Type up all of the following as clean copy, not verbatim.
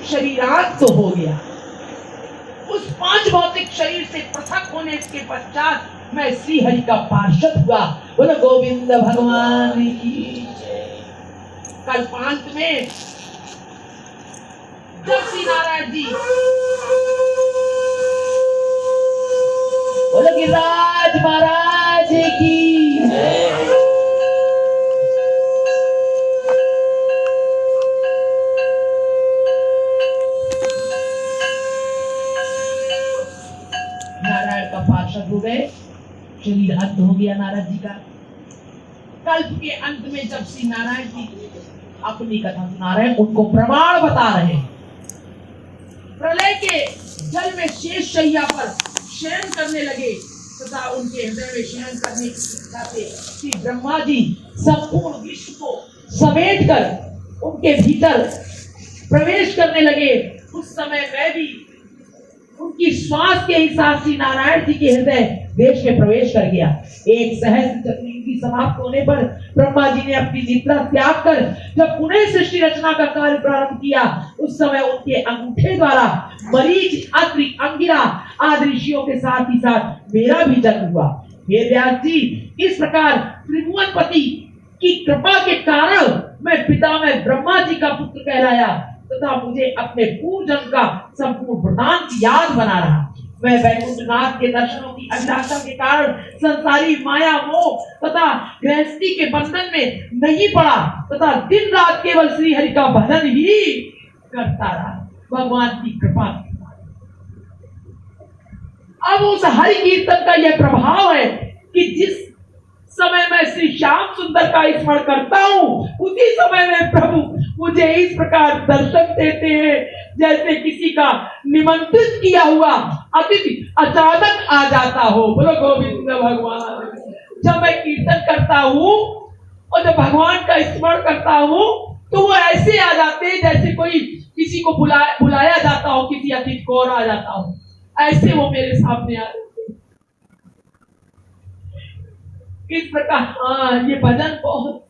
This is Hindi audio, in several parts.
शरीरांत हो गया। उस 5 भौतिक शरीर से पृथक होने के पश्चात मैं श्री हरि का पार्षद हुआ। बोलो गोविंद भगवान की। कल्पांत में जब श्री नारायण जी बोलो गिरिराज महाराज की नारायण का पार्षद हो गए, शरीर अंत हो गया नारद जी का। कल्प के अंत में जब श्री नारायण जी अपनी कथा सुना रहे, उनको प्रमाण बता रहे, प्रलय के जल में शेष शैया पर शयन करने लगे तथा उनके हृदय में शयन करने की इच्छा से श्री ब्रह्मा जी संपूर्ण विश्व को समेट कर उनके भीतर प्रवेश करने लगे। उस समय मैं भी उनकी श्वास के हिसाब से नारायण जी के हृदय देश में प्रवेश कर गया। एक सहस्त्र चतुर्युगी समाप्त होने पर ब्रह्मा जी ने अपनी निद्रा त्याग कर जब पुनः सृष्टि रचना का कार्य प्रारंभ किया, उस समय उनके अंगूठे द्वारा मरीच, अत्रि, अंगिरा आदि ऋषियों के साथ ही साथ मेरा भी जन्म हुआ। हे व्यास जी, इस प्रकार त्रिभुवनपति की कृपा के कारण मैं पिता में ब्रह्मा जी का पुत्र कहलाया तथा मुझे अपने पूर्व जन्म का संपूर्ण वृतांत याद बना रहा। मैं वैकुंठनाथ के दर्शनों की अभिलाषा के कारण संसारी माया मोह तथा गृहस्थी के बंधन में नहीं पड़ा तथा दिन रात केवल श्री हरि का भजन ही करता रहा। भगवान की कृपा। अब उस हरि कीर्तन का यह प्रभाव है कि जिस समय मैं श्री श्याम सुंदर का स्मरण करता हूँ, उसी समय में प्रभु मुझे इस प्रकार दर्शन देते हैं जैसे किसी का निमंत्रित किया हुआ अतिथि अचानक आ जाता हो। बोलो गोविंद भगवान। जब मैं कीर्तन करता हूँ और जब भगवान का स्मरण करता हूँ तो वो ऐसे आ जाते हैं जैसे कोई किसी को बुलाया जाता हो, किसी अतिथि को और आ जाता हो, ऐसे वो मेरे सामने आ जाते। इस प्रकार ये भजन बहुत,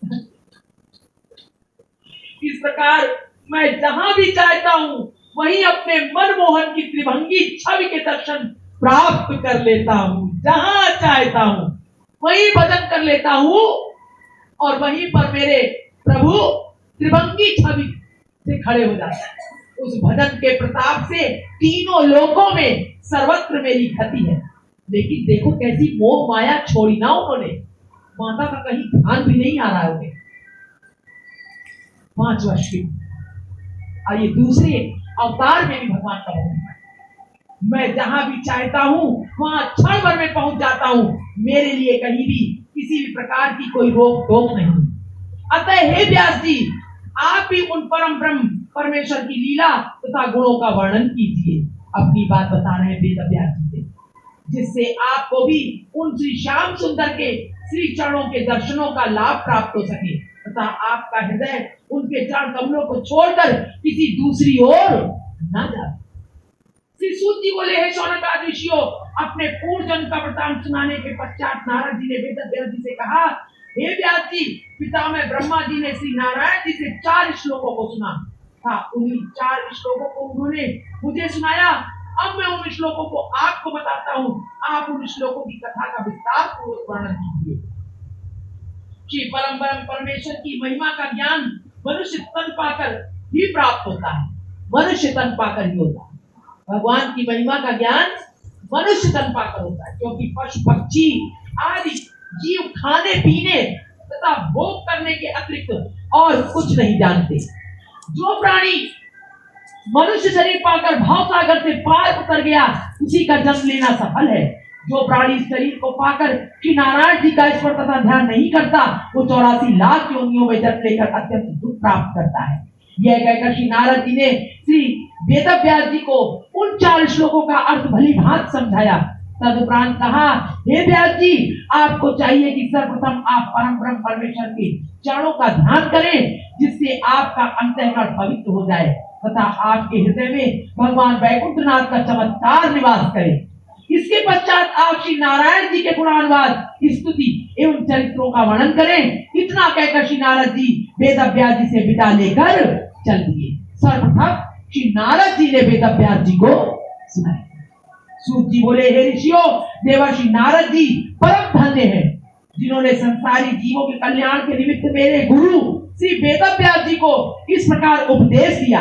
इस प्रकार मैं जहां भी चाहता हूं वहीं अपने मनमोहन की त्रिभंगी छवि के दर्शन प्राप्त कर लेता हूं। जहां चाहता हूं वहीं भजन कर लेता हूं और वहीं पर मेरे प्रभु त्रिभंगी छवि से खड़े हो जाते हैं। उस भजन के प्रताप से तीनों लोकों में सर्वत्र मेरी गति है। लेकिन देखो कैसी मोह माया छोड़ी ना उन्होंने, माता का कहीं ध्यान भी नहीं आ रहा है। 5 वर्ष की और ये दूसरे अवतार में भी भगवान का भजन है। मैं जहां भी चाहता हूं वहां क्षण भर में पहुंच जाता हूं। मेरे लिए कहीं भी किसी भी प्रकार की कोई रोक टोक नहीं। अतः हे व्यास जी, आप भी उन परम ब्रह्म परमेश्वर की लीला तथा गुणों का वर्णन कीजिए। अपनी बात बता रहे हैं वेद व्यास जी से, जिससे आपको भी उन श्री श्याम सुंदर के श्री चरणों के दर्शनों का लाभ प्राप्त हो सके तथा आपका हृदय उनके चरण कमलों को छोड़कर किसी दूसरी ओर न जाए। श्री सूत जी बोले, हे शौनक आदि ऋषियों, अपने पूर्व जन्म का वृतांत सुनाने के पश्चात नारद जी ने वेद व्यास जी से कहा, हे व्यास जी, पिता में ब्रह्मा जी ने श्री नारायण जी से 4 श्लोकों को सुना था। उन्हीं 4 श्लोकों को उन्होंने मुझे सुनाया। अब मैं उन श्लोकों को आपको बताता हूँ। आप उन श्लोकों की कथा का विस्तार पूर्वक वर्णन कीजिए। श्री परम परमेश्वर की महिमा का ज्ञान मनुष्य तन पाकर ही प्राप्त होता है। मनुष्य तन पाकर ही होता है। भगवान की महिमा का ज्ञान मनुष्य तन पाकर होता है, क्योंकि पशु पक्षी आदि जीव खाने पीने तथा भोग करने के अतिरिक्त और कुछ नहीं जानते। जो प्राणी मनुष्य शरीर पाकर भाव सागर से पार उतर गया, उसी का जन्म लेना सफल है। जो प्राणी शरीर को पाकर श्री नारायण जी का स्मरण तथा ध्यान नहीं करता, वो 84 लाख योनियों में जन्म लेकर अत्यंत दुख प्राप्त करता है। यह कहकर श्री नारद जी ने श्री वेद व्यास जी को उन 4 श्लोकों का अर्थ भली भांति समझाया। तदुपरांत कहा, हे व्यास जी, आपको चाहिए कि सर्वप्रथम आप परम ब्रह्म परमेश्वर के चरणों का ध्यान करें, जिससे आपका अंतःकरण पवित्र हो जाए तथा आपके हृदय में भगवान वैकुंठनाथ का चमत्कार निवास करे। इसके पश्चात आप श्री नारायण जी के गुणानुवाद, स्तुति एवं चरित्रों का वर्णन करें। इतना कहकर श्री नारद जी वेद व्यास जी से विदा लेकर चल दिए। सर्वप्रथम श्री नारद जी ने वेद व्यास जी को सुनाया। सूत जी बोले, हे ऋषियों, देवर्षि नारद जी परम धन्य हैं, जिन्होंने संसारी जीवों के कल्याण के निमित्त मेरे गुरु श्री वेद व्यास जी को इस प्रकार उपदेश दिया।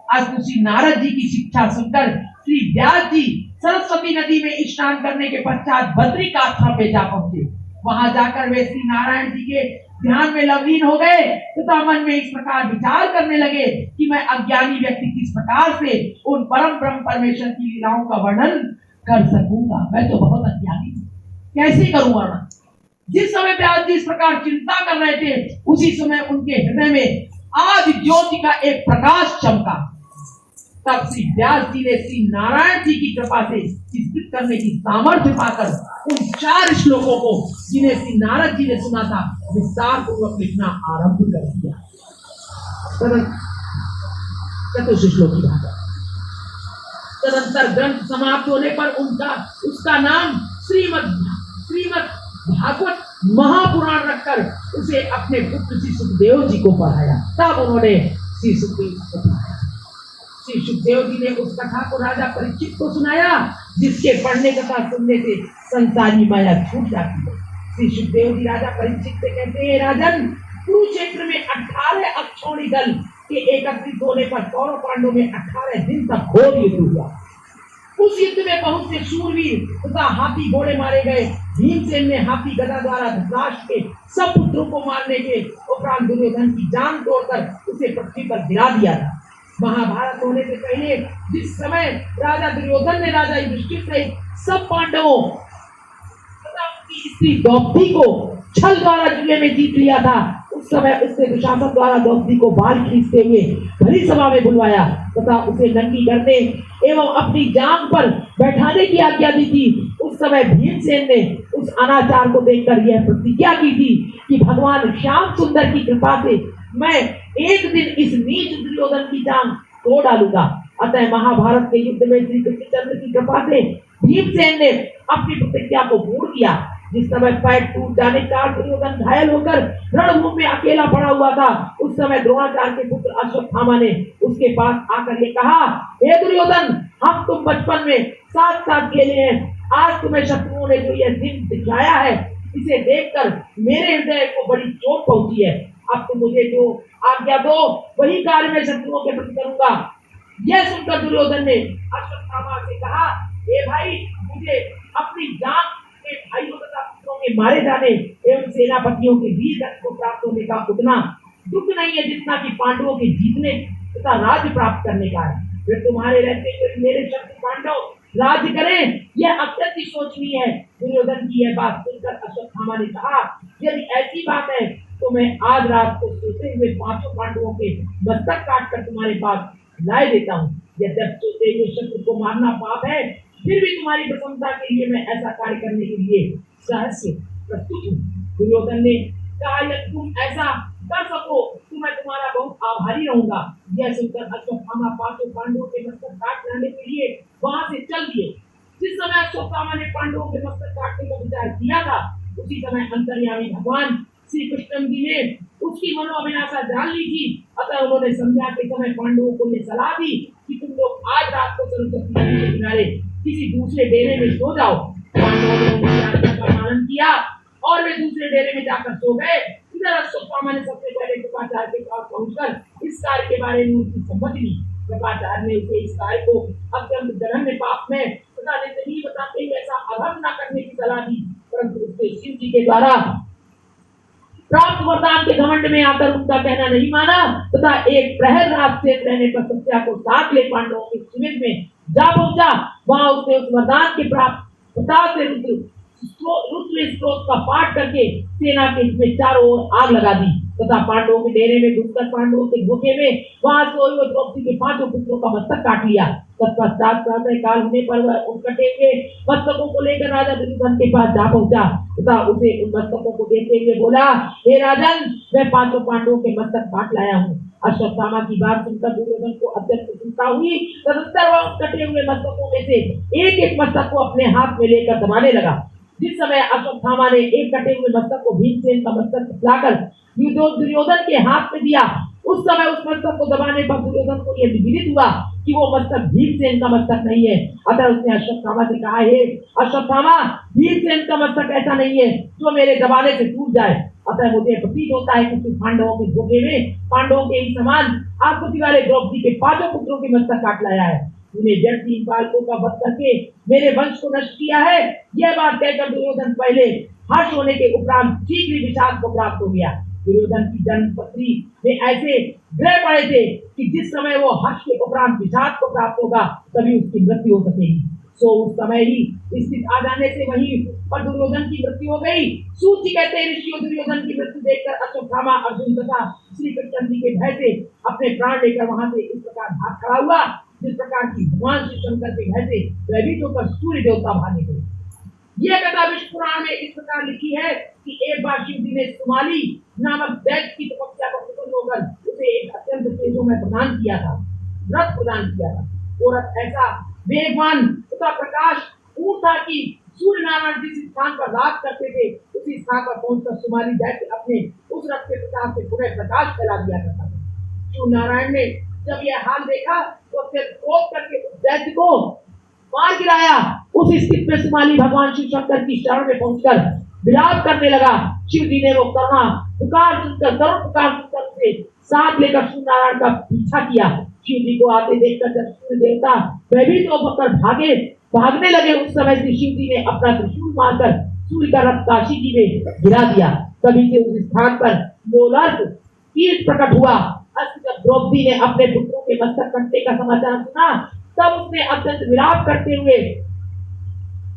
आज श्री नारद जी की शिक्षा सुनकर श्री व्यास जी सरस्वती नदी में स्नान करने के पश्चात बद्रिक आश्रम में जा पहुंचे। वहां जाकर वे श्री नारायण जी के ध्यान में लवलीन हो गए तथा मन में इस प्रकार विचार करने लगे कि मैं अज्ञानी व्यक्ति किस प्रकार से उन परम ब्रह्म परमेश्वर की लीलाओं का वर्णन कर सकूंगा। मैं तो बहुत अज्ञानी हूं, कैसे करूं वर्णन। जिस समय व्यास जी इस प्रकार चिंता कर रहे थे, उसी समय उनके हृदय में आदि ज्योति का एक प्रकाश चमका। तब श्री व्यास जी ने श्री नारायण जी की कृपा से चित्रित करने की सामर्थ्य पाकर उन 4 श्लोकों को, जिन्हें श्री नारद जी ने सुना था, विस्तार पूर्वक लिखना आरंभ कर दिया। चतुर्थ श्लोक की बात है। तदंतर ग्रंथ समाप्त होने पर उसका नाम श्रीमद् भागवत महापुराण रखकर उसे अपने पुत्र श्री सुखदेव जी को पढ़ाया। तब उन्होंने श्री सुखदेव को पढ़ाया। श्री सुखदेव जी ने उस कथा को राजा परीक्षित को सुनाया, जिसके पढ़ने तथा सुनने से संसारी माया छूट जाती है। श्री सुखदेव जी राजा परीक्षित से कहते हैं, राजन, कुरुक्षेत्र में 18 अक्षौणी दल के एकत्रित होने पर कौरव पांडवों में 18 दिन तक घोर युद्ध हुआ। उस युद्ध में बहुत से शूरवीर तथा हाथी घोड़े मारे गए। भीमसेन ने हाथी गदा द्वारा धृतराष्ट्र के सब पुत्रों को मारने के उपरांत दुर्योधन की जान तोड़कर उसे पृथ्वी पर गिरा दिया था। महाभारत होने से पहले जिस समय राजा दुर्योधन ने राजा युधिष्ठिर सहित सब पांडवों तथा उनकी स्त्री द्रौपदी को छल द्वारा जुए में जीत लिया था, उस समय उसने दुशासन द्वारा द्रौपदी को बाल खींचते हुए भरी सभा में बुलवाया तथा उसे नंगी करने एवं अपनी जांघ पर बैठाने की आज्ञा दी थी। उस समय भीमसेन ने उस अनाचार को देखकर यह प्रतिज्ञा की थी कि भगवान श्याम सुंदर की कृपा से मैं एक दिन इस नीच दुर्योधन की जान तोड़ डालूंगा। अतः महाभारत के युद्ध में श्री कृष्णचंद्र की कृपा से भीमसेन ने अपनी प्रतिज्ञा को पूर्ण किया। जिस समय पैर टूट जाने का दुर्योधन घायल होकर रणभूमि में अकेला पड़ा हुआ था, उस समय द्रोणाचार्य के पुत्र अश्वत्थामा ने उसके पास आकर ये कहा, हे दुर्योधन, हम तुम बचपन में साथ साथ खेले हैं। आज तुम्हें शत्रुओं ने जो यह दिन दिखाया है, इसे देखकर मेरे हृदय को बड़ी चोट पहुंची है। अब तुम मुझे जो आज्ञा दो वही कार्य में शत्रुओं के प्रति करूंगा। यह सुनकर दुर्योधन ने अश्वत्थामा से कहा, हे भाई, मुझे अपनी जान में भाइयों तथा पुत्रों के मारे जाने एवं सेनापतियों के वीर रथ को प्राप्त होने का उतना दुख नहीं है जितना कि पांडवों के जीतने तथा राज्य प्राप्त करने का है। फिर तुम्हारे रहते हुए मेरे शत्रु पांडव राज्य करें, यह अत्यंत ही शोचनीय है। दुर्योधन की यह बात सुनकर अश्वत्थामा ने कहा, यदि ऐसी बात है तो मैं आज रात को सोते हुए 5 पांडवों के मस्तक काटकर तुम्हारे पास लाए देता हूँ। यद्यपि सोते हुए शत्रु को मारना पाप है, फिर भी तुम्हारी प्रसन्नता के लिए मैं ऐसा कार्य करने के लिए सहर्ष प्रस्तुत हूँ। दुर्योधन ने कहा, यदि तुम ऐसा कर सको तो मैं तुम्हारा बहुत आभारी रहूंगा। यह सुनकर अश्वत्थामा 5 पांडवों के मस्तक काट लाने के लिए वहां से चल दिए। जिस समय अश्वत्थामा ने पांडवों के मस्तक काटने का विचार किया था, उसी समय अंतर्यामी भगवान श्री कृष्ण जी ने उसकी मनोअभिलाषा जान ली थी। अतः उन्होंने संध्या के समय पांडवों को यह सलाह दी कि तुम लोग आज रात को सरस्वती नदी के किनारे किसी दूसरे डेरे में सो जाओ। पांडवों ने उनकी आज्ञा का पालन किया और वे दूसरे डेरे में जाकर सो गए। इधर अश्वत्थामा ने सबसे पहले कृपाचार्य के पास पहुंचकर इस कार्य के बारे में उनकी सम्मति ली। कृपाचार्य ने उसे इस कार्य को अत्यंत जघन्य पाप में तथा नहीं बताते हुए ऐसा अधर्म न करने की सलाह दी, परंतु उसके शिव जी के द्वारा प्राप्त वरदान के घमंड में आकर उनका कहना नहीं माना तथा एक प्रहर रात से रहने पर सत्या को साथ ले पांडवों के शिविर में जा पहुंचा। वहां उसने उस वरदान के प्राप्त प्रताप से रुद्र स्त्रोत का पाठ करके सेना के इसमें चारों ओर आग लगा दी तथा पांडवों के डेरे में घुसकर पांडवों के धोखे में वहां सोए हुए द्रौपदी के 5 पुत्रों का मस्तक काट लिया। तत्पश्चात प्रातः काल होने पर वह उन कटे हुए मस्तकों को लेकर राजा दुर्योधन के पास जा पहुंचा तथा उसे उन मस्तकों को देते हुए बोला, हे राजन, मैं 5 पांडवों के मस्तक काट लाया हूँ। अश्वत्थामा की बात सुनकर दुर्योधन को अत्यंत चिंता हुई। तदंतर वह कटे हुए मस्तकों में से एक एक मस्तक को अपने हाथ में लेकर दबाने लगा। जिस समय अश्वत्थामा ने एक कटे हुए मस्तक को भीमसेन का मस्तक लाकर दुर्योधन के हाथ में दिया, उस समय उस मस्तक को दबाने पर दुर्योधन को यह विदित हुआ कि वो मस्तक भीमसेन का मस्तक नहीं है। अतः उसने अश्वत्थामा से कहा, हे अश्वत्थामा, भीमसेन का मस्तक ऐसा नहीं है जो मेरे दबाने से टूट जाए। अतः मुझे प्रतीत होता है कि पांडवों के धोखे में पांडवों के ही समान आकृति वाले द्रौपदी के 5 पुत्रों के मस्तक काट लाया है। तूने व्यक्ति बालकों का वध करके मेरे वंश को नष्ट किया है। यह बात कहकर दुर्योधन पहले हर्ष होने के उपरांत शीघ्र ही विषाद को प्राप्त हो गया। दुर्योधन की जन्म पत्री में ऐसे ग्रह पड़े थे कि जिस समय वो हर्ष के उपरांत विषाद को प्राप्त होगा तभी उसकी मृत्यु हो सकेगी। सो उस समय ही स्थिति आ जाने से वहीं पर दुर्योधन की मृत्यु हो गई। सूची कहते हैं, ऋषियों दुर्योधन की मृत्यु देखकर अश्वत्थामा अर्जुन तथा श्री कृष्ण जी के भय से अपने प्राण लेकर वहां से इस प्रकार भाग खड़ा हुआ, जिस प्रकार की भगवान श्री शंकर के भय से भयभीत होकर सूर्य देवता भागे थे। यह कथा विष्णु पुराण में इस प्रकार लिखी है कि एक बार शिव जी ने सुमाली नामक दैत्य की तपस्या को प्रसन्न होकर उसे एक अत्यंत तेजोमय प्रदान किया था, रथ प्रदान किया था। वो रथ ऐसा वेगवान तथा प्रकाश था कि सूर्य नारायण जिस स्थान पर राज करते थे उसी स्थान पर पहुंचकर सुमाली दैत्य अपने उस रथ के प्रकाश से पूरे प्रकाश फैला दिया करता था। शिव नारायण ने जब यह हाल देखा तो फिर क्रोध करके उस दैत्य को मार गिराया। उस स्थिति में सुमाली भगवान शिव शंकर की शरण में पहुंचकर विलाप करने लगा। शिव जी ने वो करुणा पुकार सुनकर करुण पुकार सुनकर उसे साथ लेकर सूर्य नारायण का पीछा किया। शिव जी को आते देखकर जब सूर्य देवता भयभीत होकर भागने लगे, उस समय से शिव जी ने अपना त्रिशूल मारकर सूर्य का रथ काशी जी में गिरा दिया। तभी से उस स्थान पर लोलार्क तीर प्रकट हुआ। जब द्रौपदी ने अपने पुत्रों के मस्तक कटने का समाचार सुना तब उसने अत्यंत विलाप करते हुए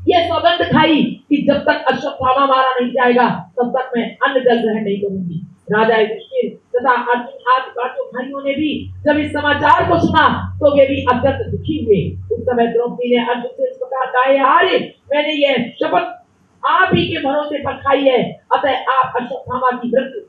यह सौगंध खाई कि जब तक अश्वत्थामा मारा नहीं जाएगा तब तक मैं अन्न जल ग्रहण नहीं करूंगी। राजा युधिष्ठिर तथा अर्जुन आदि पांचों भाइयों ने भी जब इस समाचार को सुना तो वे भी अत्यंत दुखी हुए। उस समय द्रौपदी ने अर्जुन से इस प्रकार कहा, अरे मैंने यह शपथ आप ही के भरोसे पर खाई है, अतः आप अश्वत्थामा की मृत्यु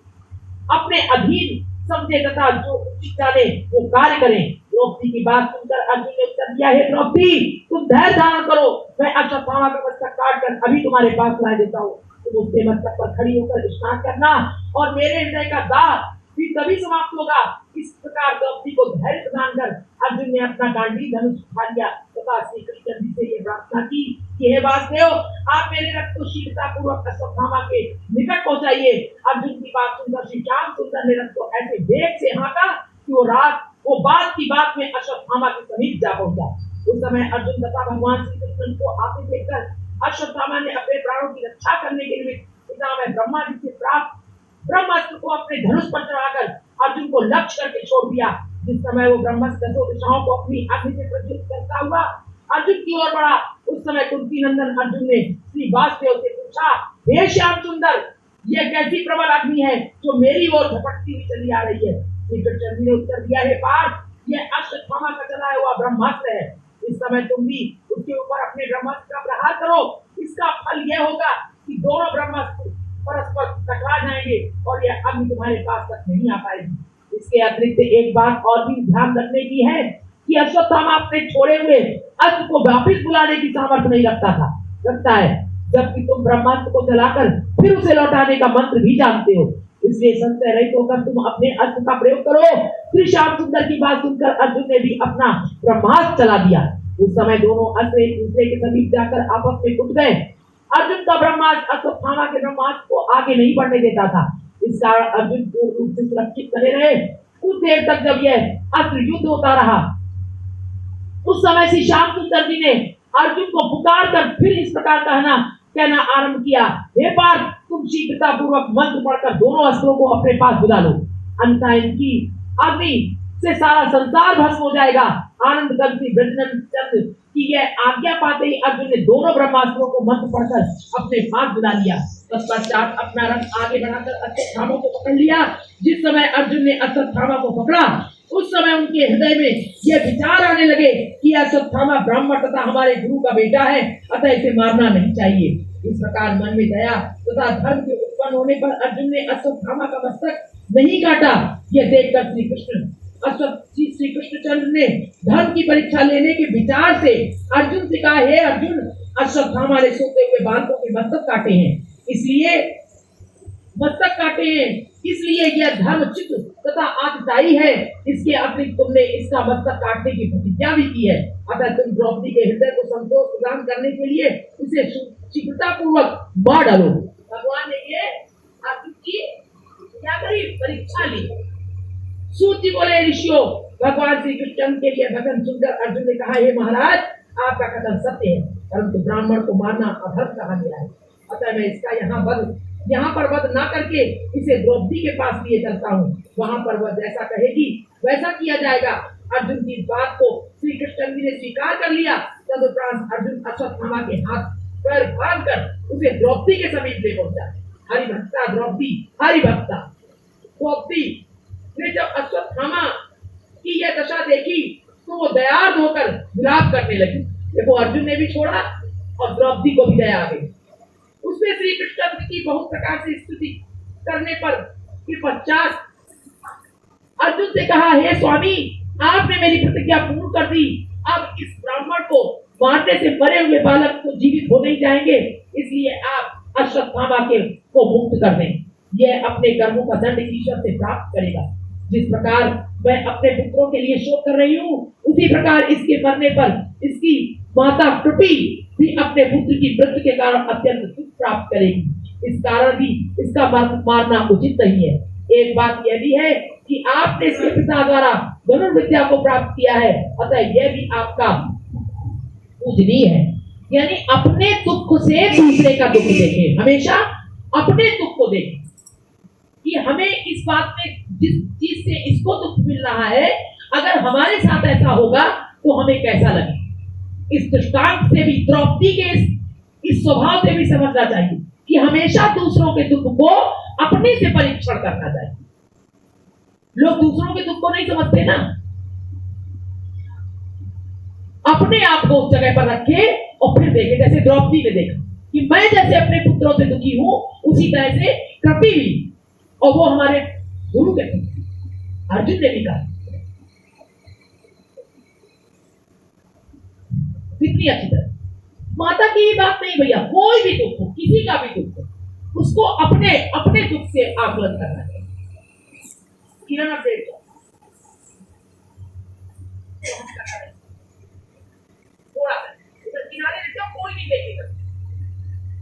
अपने अधीन समझे तथा जो उचित जाने वो कार्य करें। द्रौपदी की बात सुनकर अर्जुन ने उत्तर दिया, हे द्रौपदी, तुम धैर्य धारण करो, मैं अश्वत्थामा का मस्तक काट कर अभी तुम्हारे पास ला देता हूँ। तुम उसके मस्तक पर खड़ी होकर स्नान करना और मेरे हृदय का दाह भी तभी समाप्त होगा। इस प्रकार द्रौपदी को धैर्य प्रदान कर अर्जुन ने अपना गांडी धनुष उठा लिया तथा श्री कृष्ण जी से ये प्रार्थना की कि हे वासुदेव, आप मेरे रथ को शीघ्रता पूर्वक अश्वत्थामा के निकट पहुंचाइए। अर्जुन की बात सुनकर श्री श्याम सुंदर ने रथ को ऐसे वेग से हाँका कि वो बात की बात में अश्वत्थामा के समीप जा पहुंचा। उस समय अर्जुन तथा भगवान श्री कृष्ण को आते देखकर अश्वत्थामा ने अपने प्राणों की रक्षा करने के लिए पितामह ब्रह्मा जी से प्राप्त ब्रह्मास्त्र को अपने धनुष पर चढ़ाकर अर्जुन को लक्ष्य करके छोड़ दिया। जिस समय वो ब्रह्मास्त्र दसों दिशाओं को अपनी अग्नि से प्रज्वलित करता हुआ अर्जुन की ओर बढ़ा, उस समय कुंती नंदन अर्जुन ने श्री वासुदेव से पूछा, हे श्याम सुंदर, यह कैसी प्रबल अग्नि है जो मेरी ओर झपटती हुई चली आ रही है? श्री कृष्ण जी ने उत्तर दिया, हे पार्थ, यह अश्वत्थामा का चलाया हुआ ब्रह्मास्त्र है। इस समय तुम भी उसके ऊपर अपने ब्रह्मास्त्र का प्रहार करो। इसका फल यह होगा कि दोनों ब्रह्मास्त्र परस्पर टकरा जाएंगे और यह अग्नि तुम्हारे पास तक नहीं आ पाएगी। इसके अतिरिक्त एक बात और भी ध्यान रखने की है कि अश्वत्थामा अपने छोड़े हुए अस्त्र को वापिस बुलाने की सामर्थ्य नहीं रखता है, जबकि तुम ब्रह्मास्त्र को चलाकर फिर उसे लौटाने का मंत्र भी जानते हो। इसलिए संशय रहित होकर तुम अपने अस्त्र का प्रयोग करो। श्री श्याम सुंदर की बात सुनकर अर्जुन ने भी अपना ब्रह्मास्त्र चला दिया। उस समय दोनों अस्त्र एक दूसरे के समीप जाकर आपस में उठ गए। अर्जुन का ब्रह्मास्त्र अश्वत्थामा के ब्रह्मास्त्र को आगे नहीं बढ़ने देता था। इस कारण अर्जुन पूर्ण रूप से सुरक्षित बने रहे। कुछ देर तक जब यह अस्त्र युद्ध होता रहा, उस समय श्री श्याम सुंदर जी ने अर्जुन को पुकार कर फिर इस प्रकार कहना आरंभ किया, हे पार्थ, तुम शीघ्रता पूर्वक मंत्र पढ़कर दोनों अस्त्रों को अपने पास बुला लो, अन्यथा इनकी अग्नि से सारा संसार भस्म हो जाएगा। आनंद करती ब्रजनंदन की यह आज्ञा पाते ही अर्जुन ने दोनों ब्रह्मास्त्रों को मंत्र पढ़कर अपने पास बुला लिया। तत्पश्चात अपना रथ आगे बढ़ाकर अश्वत्थामा को पकड़ लिया। जिस समय अर्जुन ने अश्वत्थामा को पकड़ा, उस समय उनके हृदय में यह विचार आने लगे कि अश्वत्थामा ब्राह्मण तथा हमारे गुरु का बेटा है, अतः इसे मारना नहीं चाहिए। इस प्रकार मन में दया तथा धर्म के उत्पन्न होने पर अर्जुन ने अश्वत्थामा का मस्तक नहीं काटा। यह देखकर श्री कृष्णचंद्र ने धर्म की परीक्षा लेने के विचार से अर्जुन से कहा, हे अर्जुन, अश्वत्थामा ने सोते हुए बालकों के मस्तक काटे हैं, इसलिए मस्तक काटे हैं, इसलिए यह धर्मचित तथा आतताई है। इसके अतिरिक्त तुमने इसका मस्तक काटने की प्रतिज्ञा भी की है। अतः तुम द्रौपदी के हृदय को संतोष प्रदान करने के लिए इसे शीघ्रता पूर्वक मार डालो। भगवान ने ये अर्जुन की क्या करी, परीक्षा ली। सूत जी बोले, ऋषियों, भगवान श्री कृष्ण के लिए वचन सुनकर अर्जुन ने कहा, हे महाराज, आपका कथन सत्य है, परंतु ब्राह्मण को मारना अधर्म कहा गया है। अतः मैं इसका यहाँ पर वध न करके इसे द्रौपदी के पास लिए चलता हूँ। वहां पर वह जैसा कहेगी वैसा किया जाएगा। अर्जुन की बात को श्री कृष्ण जी ने स्वीकार कर लिया। तदुपरांत अर्जुन अश्वत्थामा के हाथ पैर बांधकर उसे द्रौपदी के समीप ले पहुंचा। हरि भक्ता द्रौपदी, हरि भक्ता द्रौपदी ने जब अश्वत्थामा की यह दशा देखी तो वो दयार्द होकर विलाप करने लगी। देखो, अर्जुन ने भी छोड़ा और द्रौपदी को भी दया आ गई। उसने श्री कृष्ण की बहुत प्रकार से स्तुति करने पर के पश्चात अर्जुन से कहा, हे स्वामी, आपने मेरी प्रतिज्ञा पूर्ण कर दी। अब इस ब्राह्मण को मारने से मरे हुए बालक तो जीवित हो नहीं जाएंगे, इसलिए आप अश्वत्थामा के को मुक्त कर दें। यह अपने कर्मों का दंड ईश्वर से प्राप्त करेगा। जिस प्रकार मैं अपने पुत्रों के लिए शोक कर रही हूँ, उसी प्रकार इसके मरने पर इसकी माता कृपी भी अपने पुत्र की मृत्यु के कारण अत्यंत दुख प्राप्त करेगी। इस कारण भी इसका मारना उचित नहीं है। एक बात यह भी है कि आपने इसके पिता द्वारा धनुर्विद्या को प्राप्त किया है, अतः यह भी आपका पूजनीय है। यानी अपने दुख से दूसरे का दुख देखें, हमेशा अपने दुख को देखें कि हमें इस बात में जिस चीज से इसको दुख मिल रहा है, अगर हमारे साथ ऐसा होगा तो हमें कैसा लगे। इस दृष्टांत से भी, द्रौपदी के इस स्वभाव से भी समझना चाहिए कि हमेशा दूसरों के दुख को अपने से परीक्षण करना चाहिए। लोग दूसरों के दुख को नहीं समझते ना, अपने आप को उस जगह पर रखे और फिर देखे। जैसे द्रौपदी ने देखा कि मैं जैसे अपने पुत्रों से दुखी हूं, उसी तरह से कृपी भी, और वो हमारे गुरु के अर्जुन ने भी कहा। कितनी अच्छी तरह माता की बात नहीं भैया, कोई भी दुख हो, किसी का भी दुख हो, उसको अपने अपने दुख से आकलन करना है। किरण अपडेट थोड़ा सा किनारे रहते हो, कोई नहीं देखेगा।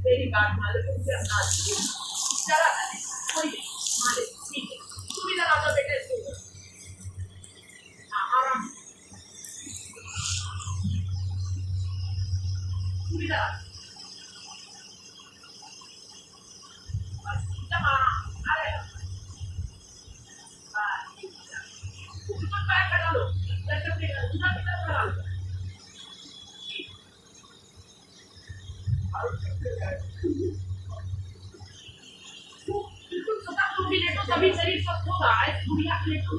मेरी बात मान लो, तुमसे चला कोई नहीं मान ले, ठीक है, तुम इधर आ जाओ बेटे, आराम इधर आ, एकदम आराम, अरे पैर खड़ा लो, लटक के उधर की तरफ खड़ा लो। बिल्कुल सदा तुम भी लेटो, तभी शरीर स्वस्थ होगा। ऐसे बुढ़िया लेटो,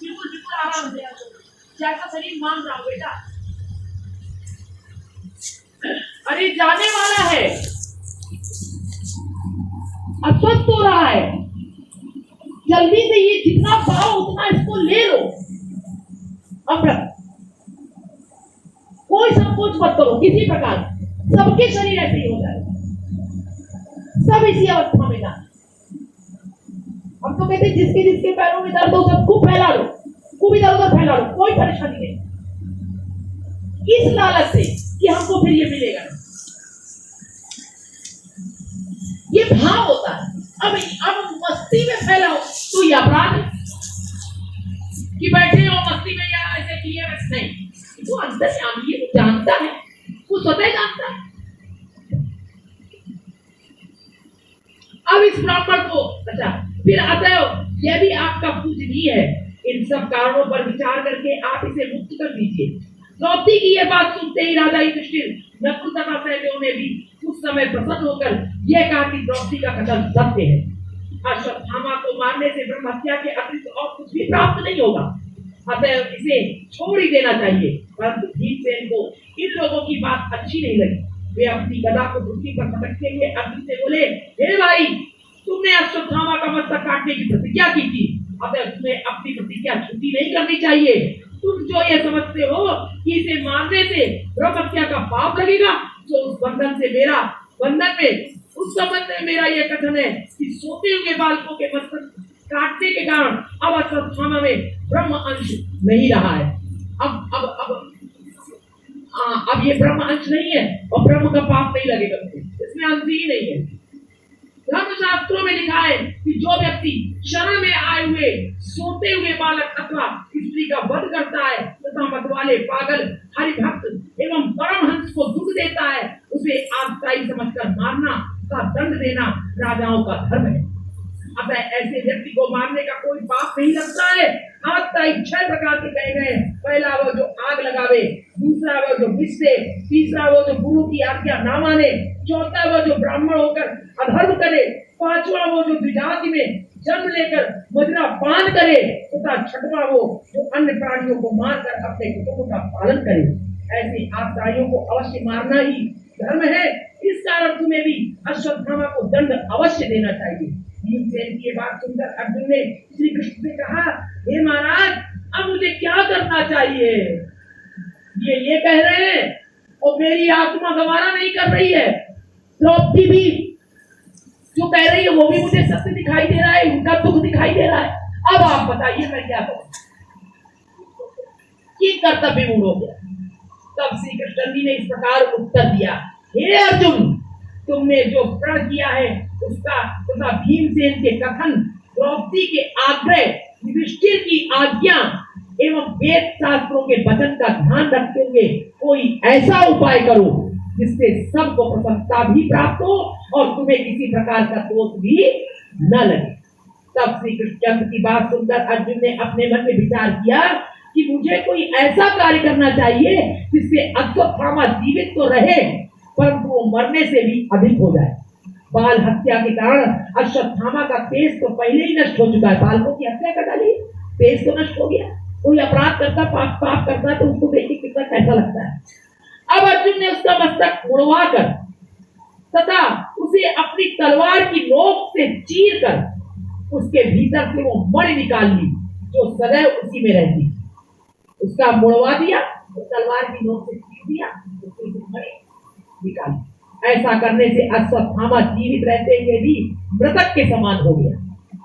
बिल्कुल बिल्कुल आराम से, जैसा शरीर मांग रहा हो बेटा। अरे जाने वाला है, अस्वस्थ हो रहा है, जल्दी से ये जितना पाओ उतना इसको ले लो। अमृत, कोई संकोच मत करो किसी प्रकार। सबके शरीर ऐसे ही हो जाए, सब इसी अवस्था में जाए। हम तो कहते जिसके जिसके पैरों में दर्द हो सबको फैला लो, खूब इधर उधर फैला लो, कोई परेशानी नहीं। इस लालच से कि हमको फिर ये मिलेगा, ये भाव होता है। अब मस्ती में फैलाओ तो ये अपराध है कि बैठे हो मस्ती में, या ऐसे किए वैसे नहीं। वो अंदर से आमिर वो जानता है, वो स्वतः जानता है। अब इस ब्राह्मण को अच्छा फिर आता है, यह भी आपका पूजनीय है। इन सब कारणों पर विचार करके आप इसे मुक्त कर दीजिए। द्रौपदी की यह बात सुनते ही राजा युधिष्ठिर, नकुल तथा सहदेव ने भी उस समय प्रसन्न होकर यह कहा कि द्रौपदी का कथन सत्य है। अश्वत्थामा को मारने से ब्रह्म हत्या के अतिरिक्त और कुछ भी प्राप्त नहीं होगा, अतः इसे छोड़ ही देना चाहिए। परंतु भीमसेन को इन लोगों की बात अच्छी नहीं लगी। वे अपनी गदा को धरती पर पटकते हुए अर्जुन से बोले, हे भाई, तुमने अश्वत्थामा का मस्तक काटने की प्रतिज्ञा की थी, अतः तुम्हें अपनी प्रतिज्ञा छुट्टी नहीं करनी चाहिए। तुम जो ये समझते हो कि इसे मारने से ब्रह्म हत्या का पाप लगेगा, तो उस बंधन से मेरा बंधन में उस संबंध में मेरा यह कथन है कि सोते हुए बालकों के मस्तक काटने के कारण अब अश्वत्थामा में ब्रह्म अंश नहीं रहा है। अब ये ब्रह्म अंश नहीं है और ब्रह्म का पाप नहीं लगेगा, इसमें अंश ही नहीं है। धर्मशास्त्रों में लिखा है कि जो व्यक्ति शरण में आए हुए सोते हुए बालक अथवा स्त्री का वध करता है तथा मतवाले, पागल, हरिभक्त एवं परमहंस को दुख देता है, उसे आगताई समझकर मारना का दंड देना राजाओं का धर्म है। अतः ऐसे व्यक्ति को मारने का कोई पाप नहीं लगता है। आगताई 6 प्रकार के कहे गए। पहला वो जो आग लगावे, दूसरा वो जो विष दे, तीसरा वो जो गुरु की आज्ञा ना माने, चौथा वो जो ब्राह्मण होकर अधर्म करे, पांचवा वो जो द्विजाति में जन्म लेकर मदिरा पान करे, तथा छठवां वो जो अन्य प्राणियों को मारकर अपने कुटुंब का पालन करे। ऐसे आगताइयों को अवश्य मारना ही धर्म है। इस कारण तुम्हें भी अश्वत्थामा को दंड अवश्य देना चाहिए। भीमसेन की बात सुनकर अर्जुन ने श्री कृष्ण से कहा, हे महाराज, अब मुझे क्या करना चाहिए? ये कह रहे हैं और मेरी आत्मा गवारा नहीं कर रही है। द्रौपदी भी जो कह रही है वो भी मुझे सत्य दिखाई दे रहा है, उनका दुख दिखाई दे रहा है। अब आप बताइए मैं क्या करूं? ये कर्तव्य मूड हो गया। तब श्री कृष्ण जी ने इस प्रकार उत्तर दिया, हे अर्जुन, तुमने जो प्रण किया है उसका तथा भीमसेन के कथन, द्रौपदी के आग्रह, युधिष्ठिर की आज्ञा एवं वेद शास्त्रों के वचन का ध्यान रखते हुए कोई ऐसा उपाय करो जिससे सबको प्रसन्नता भी प्राप्त हो और तुम्हें किसी प्रकार का दोष भी न लगे। तब श्री कृष्ण की बात सुनकर अर्जुन ने अपने मन में विचार किया कि मुझे कोई ऐसा कार्य करना चाहिए जिससे अश्वत्थामा जीवित तो रहे परंतु वो मरने से भी अधिक हो जाए। बाल हत्या के कारण अश्वत्थामा का तेज तो पहले ही नष्ट हो चुका है। बालकों की हत्या कर डाली, तेज तो नष्ट हो गया। कोई अपराध करता, पाप करता तो उसको देख के कितना कैसा लगता है। अब अर्जुन ने उसका मस्तक मुड़वा कर तथा उसे अपनी तलवार की नोक से चीर कर उसके भीतर से वो मणि निकाल ली जो सदैव उसी में रहती। उसका मुड़वा दिया, तलवार की नोक से चीर दिया, उसकी मणि निकाली। ऐसा करने से अश्वत्थामा जीवित रहते हुए भी मृतक के समान हो गया।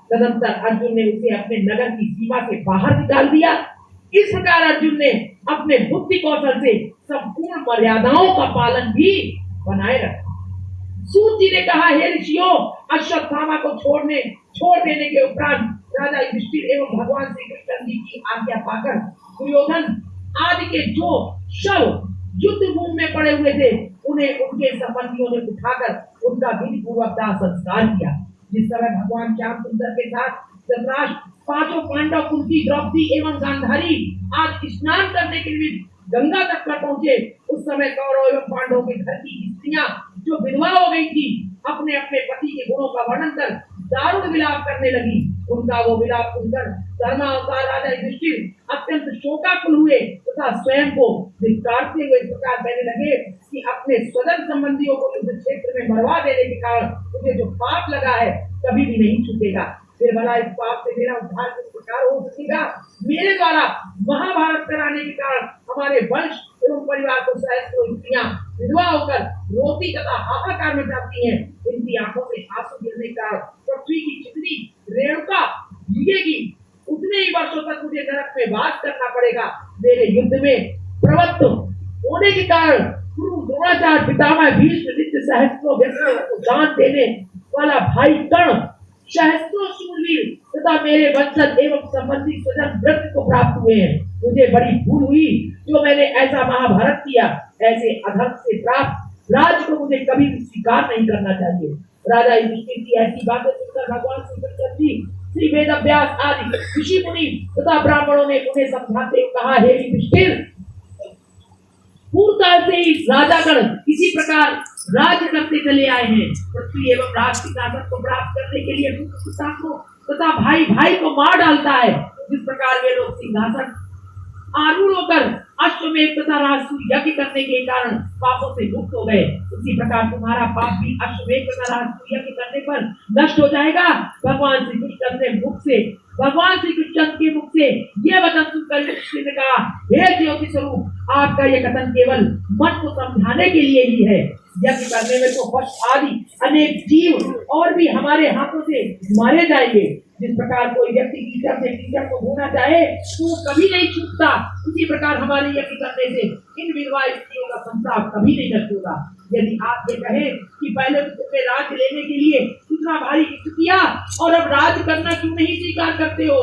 तदंतर अर्जुन ने उसे अपने नगर की सीमा से बाहर निकाल दिया। इस प्रकार अर्जुन ने अपने बुद्धि कौशल से संपूर्ण मर्यादाओं का पालन भी बनाए रखा। सूत जी ने कहा, हे ऋषियों, अश्वत्थामा को छोड़ देने के उपरांत राजा युधिष्ठिर एवं भगवान श्री कृष्ण जी की आज्ञा पाकर दुर्योधन आदि के जो शव युद्ध भूमि में पड़े हुए थे उन्हें उनके संबंधियों ने उठाकर उनका विधि पूर्वक दाह संस्कार किया। जिस समय भगवान श्याम सुंदर के साथ धृतराष्ट्र, 5 पांडव, कुंती, द्रौपदी एवं गांधारी आज स्नान करने के लिए गंगा तक पर पहुंचे, उस समय कौरव एवं पांडवों के घर की स्त्रियां जो विधवा हो गई थी अपने अपने पति के गुणों का वर्णन कर दारुण विलाप करने लगी। उनका वो विलाप सुनकर धर्मावतार राजा युधिष्ठिर अत्यंत शोकाकुल हुए तथा स्वयं को धिक्कारते हुए इस प्रकार कहने लगे कि अपने स्वजन संबंधियों को युद्ध क्षेत्र में मरवा देने के कारण मुझे जो पाप लगा है कभी भी नहीं छूटेगा। फिर भला इस पाप से मेरा उद्धार किस प्रकार हो सकेगा? मेरे द्वारा महाभारत कराने के कारण हमारे वंश एवं परिवार को सहस्त्रों स्त्रियां विधवा होकर रोती तथा हाहाकार में जाती हैं। इनकी आंखों से आंसू गिरने का पृथ्वी की चिकनी रेणुका भीगेगी। उतने ही वर्षों तक मुझे नरक में वास करना पड़ेगा। मेरे युद्ध में प्रवृत्त होने के कारण गुरु द्रोणाचार्य, पितामह भीष्म, नित्य सहस्त्रों व्यक्तियों को दान देने वाला भाई कर्ण, सहस्त्रों शूरवीर तथा मेरे वंशज एवं संबंधी स्वजन वृत्ति को प्राप्त हुए हैं। मुझे बड़ी भूल हुई जो मैंने ऐसा महाभारत किया। ऐसे अधर्म से प्राप्त राज्य को मुझे कभी भी स्वीकार नहीं करना चाहिए। राजा युधिष्ठिर की ऐसी बातें सुनकर भगवान श्री कृष्ण जी, श्री वेदव्यास आदि ऋषि मुनि तथा ब्राह्मणों ने उन्हें समझाते हुए कहा, हे युधिष्ठिर, पूर्व काल से ही राजागण इसी प्रकार राज्य करते चले आए हैं। पृथ्वी एवं राष्ट्र की ताकत को प्राप्त करने के लिए पिता को तथा भाई भाई को मार डालता है। जिस प्रकार वे लोग सिंहासन आरूढ़ होकर अश्वमेध तथा राजसूय यज्ञ करने के कारण पापों से मुक्त हो गए, उसी प्रकार तुम्हारा पाप भी अश्वमेध तथा राजसूय यज्ञ करने पर नष्ट हो जाएगा। भगवान श्री कृष्ण ने मुख से भगवान श्री कृष्ण के मुख से ये वचन सुनकर युधिष्ठिर ने कहा, हे ज्योति स्वरूप, आपका ये कथन केवल मन को समझाने के लिए ही है। यज्ञ करने में तो वट आदि अनेक जीव और भी हमारे हाथों से मारे जाएंगे। जिस प्रकार कोई व्यक्ति कीचड़ से कीचड़ को धोना चाहे तो वो कभी नहीं छूटता, उसी प्रकार हमारे यज्ञ करने से इन विधवा स्त्रियों का संताप कभी नहीं नष्ट होगा। यदि आप ये कहें कि पहले तो तुम्हें राज लेने के लिए इतना भारी युद्ध किया और अब राज करना क्यों नहीं स्वीकार करते हो,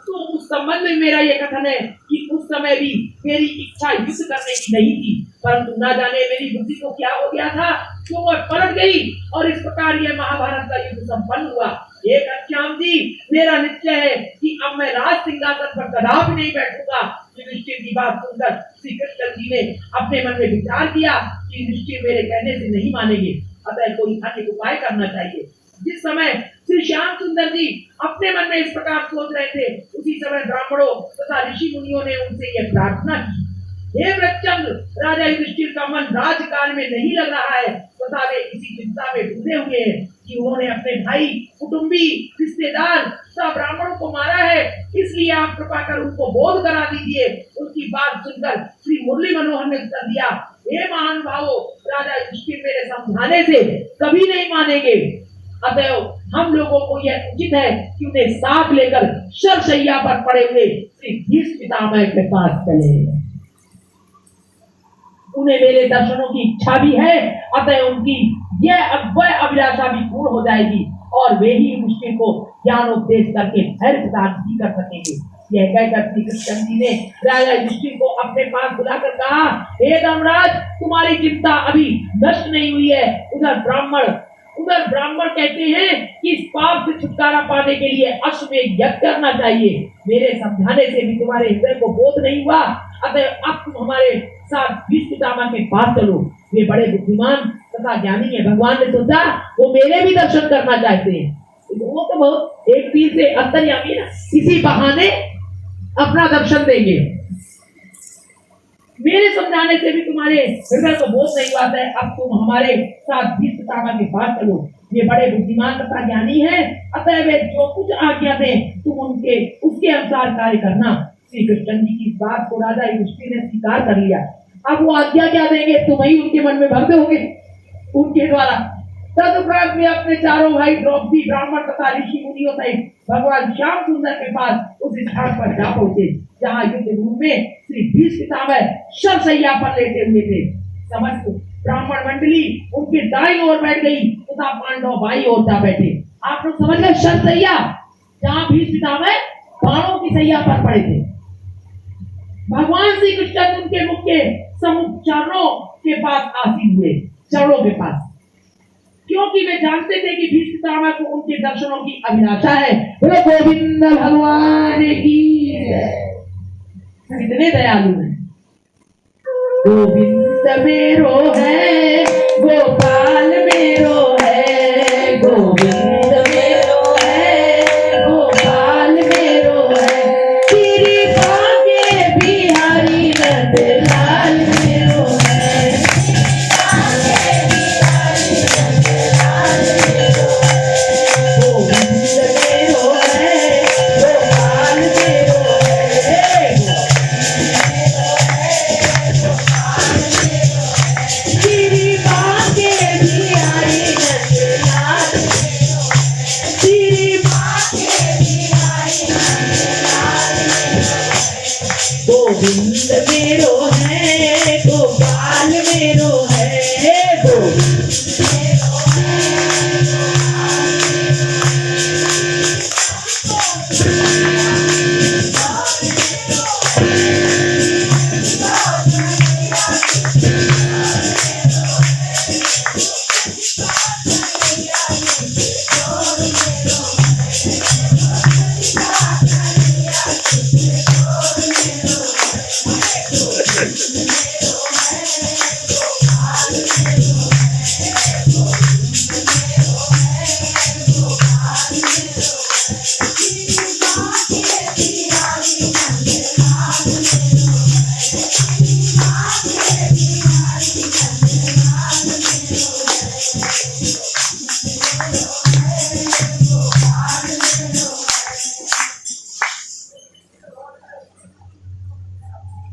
तो उस संबंध में मेरा ये कथन है कि उस समय भी मेरी इच्छा युद्ध करने की नहीं थी, परंतु न जाने मेरी बुद्धि को क्या हो गया था, तो वह पलट गई और इस प्रकार यह महाभारत का युद्ध संपन्न हुआ। एक घनश्याम जी, मेरा निश्चय है कि अब मैं राज सिंहासन पर कदापि नहीं बैठूंगा। युधिष्ठिर की बात सुनकर श्री कृष्ण जी ने अपने मन में विचार किया कि युधिष्ठिर मेरे कहने से नहीं मानेंगे, अतः कोई अन्य उपाय करना चाहिए। जिस समय श्री श्याम सुंदर जी अपने मन में इस प्रकार सोच रहे थे, उसी समय ब्राह्मणों तथा ऋषि मुनियों ने उनसे यह प्रार्थना की, हे वृत्रचंद्र, राजा युधिष्ठिर का मन राजकाल में नहीं लग रहा है तथा वे इसी चिंता में डूबे हुए हैं कि उन्होंने अपने भाई, कुटुंबी, रिश्तेदार तथा ब्राह्मणों को मारा है। इसलिए आप कृपा कर उनको बोध करा दीजिए। उनकी बात सुनकर श्री मुरली मनोहर ने उत्तर दिया, हे महान भावो, राजा युधिष्ठिर मेरे समझाने से कभी नहीं मानेंगे, अतएव हम लोगों को यह उचित है कि उन्हें साथ लेकर शरशैया पर पड़े हुए श्री भीष्म पितामह के पास चले। उन्हें मेरे दर्शनों की इच्छा भी है, अतः उनकी यह अभिलाषा भी पूर्ण हो जाएगी और वे ही युधिष्ठिर को ज्ञानोपदेश करके धैर्य प्रदान भी कर सकेंगे। यह कहकर श्री कृष्ण जी ने राजा युधिष्ठिर को अपने पास बुलाकर कहा, हे धर्मराज, तुम्हारी चिंता अभी नष्ट नहीं हुई है। उधर ब्राह्मण कहते हैं कि इस पाप से छुटकारा पाने के लिए अश्वमेध यज्ञ करना चाहिए। मेरे समझाने से भी तुम्हारे हृदय को बोध नहीं हुआ, अतः अब तुम हमारे साथ भीष्म पितामह के पास चलो। वे बड़े बुद्धिमान तथा ज्ञानी है। भगवान ने सोचा वो मेरे भी दर्शन करना चाहते हैं, वो तो बहुत एक तीर से अंतर्यामी है, इसी बहाने अपना दर्शन देंगे। मेरे समझाने से भी तुम्हारे हृदय को बोध नहीं हुआ है, अब तुम हमारे साथ भीष्म पितामह के पास चलो। ये बड़े बुद्धिमान तथा ज्ञानी हैं, अतः वे जो कुछ आज्ञा दें तुम उसके अनुसार कार्य करना। श्री कृष्ण जी की बात को राजा युधिष्ठिर ने स्वीकार कर लिया। अब वो आज्ञा क्या देंगे तुम ही उनके मन में भर दोगे उनके द्वारा। तदुपरांत में अपने चारों भाई द्रौपदी, ब्राह्मण तथा ऋषि मुनियों सहित भगवान श्याम सुंदर के पास उस स्थान पर जा पहुंचे जहाँ युद्ध भूमि में श्री भीष्म पितामह शरशैया पर लेटे हुए थे। समस्त ब्राह्मण मंडली उनके दाईं ओर बैठ गई तथा पांडव बाईं ओर जा बैठे। आप लोग समझ गए, शरशैया जहाँ भीष्म पितामह बाणों की सैया पर पड़े थे। भगवान श्री कृष्ण उनके मुख के सम्मुख चरणों के पास आसीन हुए, चरणों के पास, क्योंकि वे जानते थे कि भीष्म पितामह को उनके दर्शनों की अभिलाषा है। बोलो गोविंद भगवान की जय। कितने दयालु हैं। गोविंद मेरो है, गोपाल मेरो है, गोविंद मेरो है, गोपाल मेरो है, तेरी भाग्य बिहारी नंदलाल मेरो है, गोविंद मेरो है, गोपाल मेरो है, तेरी भाग्य बिहारी नंदलाल, तेरी भाग्य बिहारी नंदलाल, गोविंद मेरो है, गोपाल मेरो है, गोविंद मेरो है,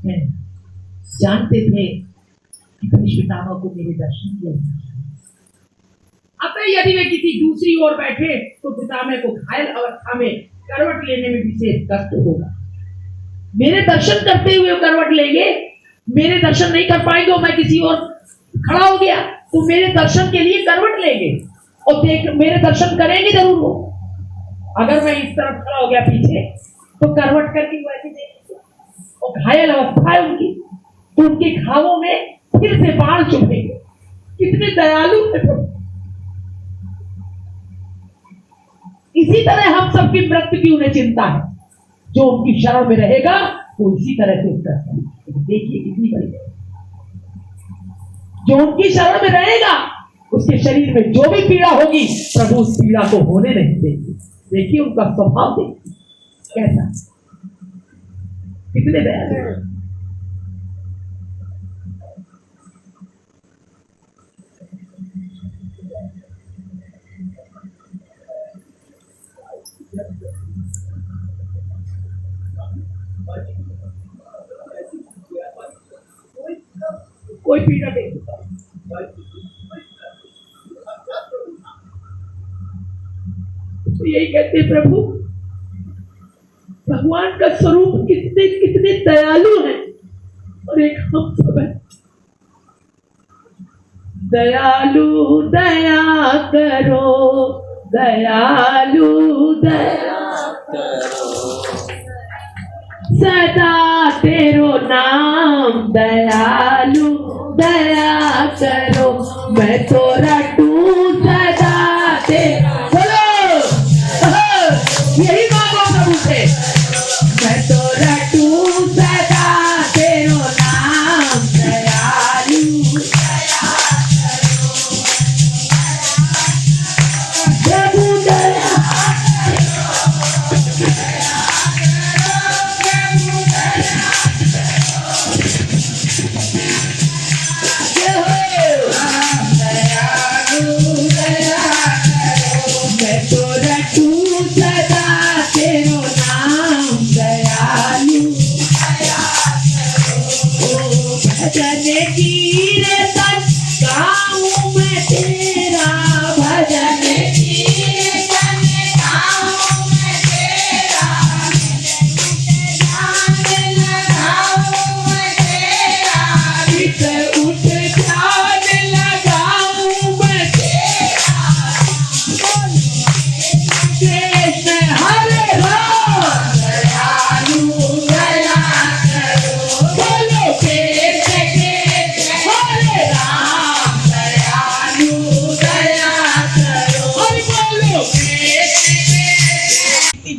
हैं, जानते थे कि भीष्म पितामह को मेरे दर्शन किए। अतः यदि वे किसी दूसरी ओर बैठे तो पितामह को घायल अवस्था में करवट लेने में विशेष कष्ट होगा। मेरे दर्शन करते हुए करवट लेंगे, मेरे दर्शन नहीं कर पाएंगे, मैं किसी और खड़ा हो गया तो मेरे दर्शन के लिए करवट लेंगे और देख मेरे दर्शन करेंगे जरूर वो। अगर मैं इस तरफ खड़ा हो गया पीछे तो करवट करके वैसे देखेंगे और घायल अवस्था है उनकी, तो उनके घावों में फिर से बाण चुभेंगे। कितने दयालु है प्रभु। इसी तरह हम सबकी मृत्यु की उन्हें चिंता है। जो उनकी शरण में रहेगा वो इसी तरह से उसका देखिए कितनी बड़ी है। जो उनकी शरण में रहेगा उसके शरीर में जो भी पीड़ा होगी प्रभु उस पीड़ा को होने नहीं देंगे। देखिए उनका स्वभाव देखिए कैसा, कितने दयालु। कोई पीड़ा नहीं, तो यही कहते प्रभु भगवान का स्वरूप कितने कितने दयालु है। और एक हम सब है, दयालु दया करो, दयालु दया करो, सदा तेरो नाम दयालु दया करो, मैं तो रटू सदा तेरा। बोलो यही मांगो प्रभु से, मैं तो रटू सदा तेरो नाम दयालु दया करो, प्रभु दया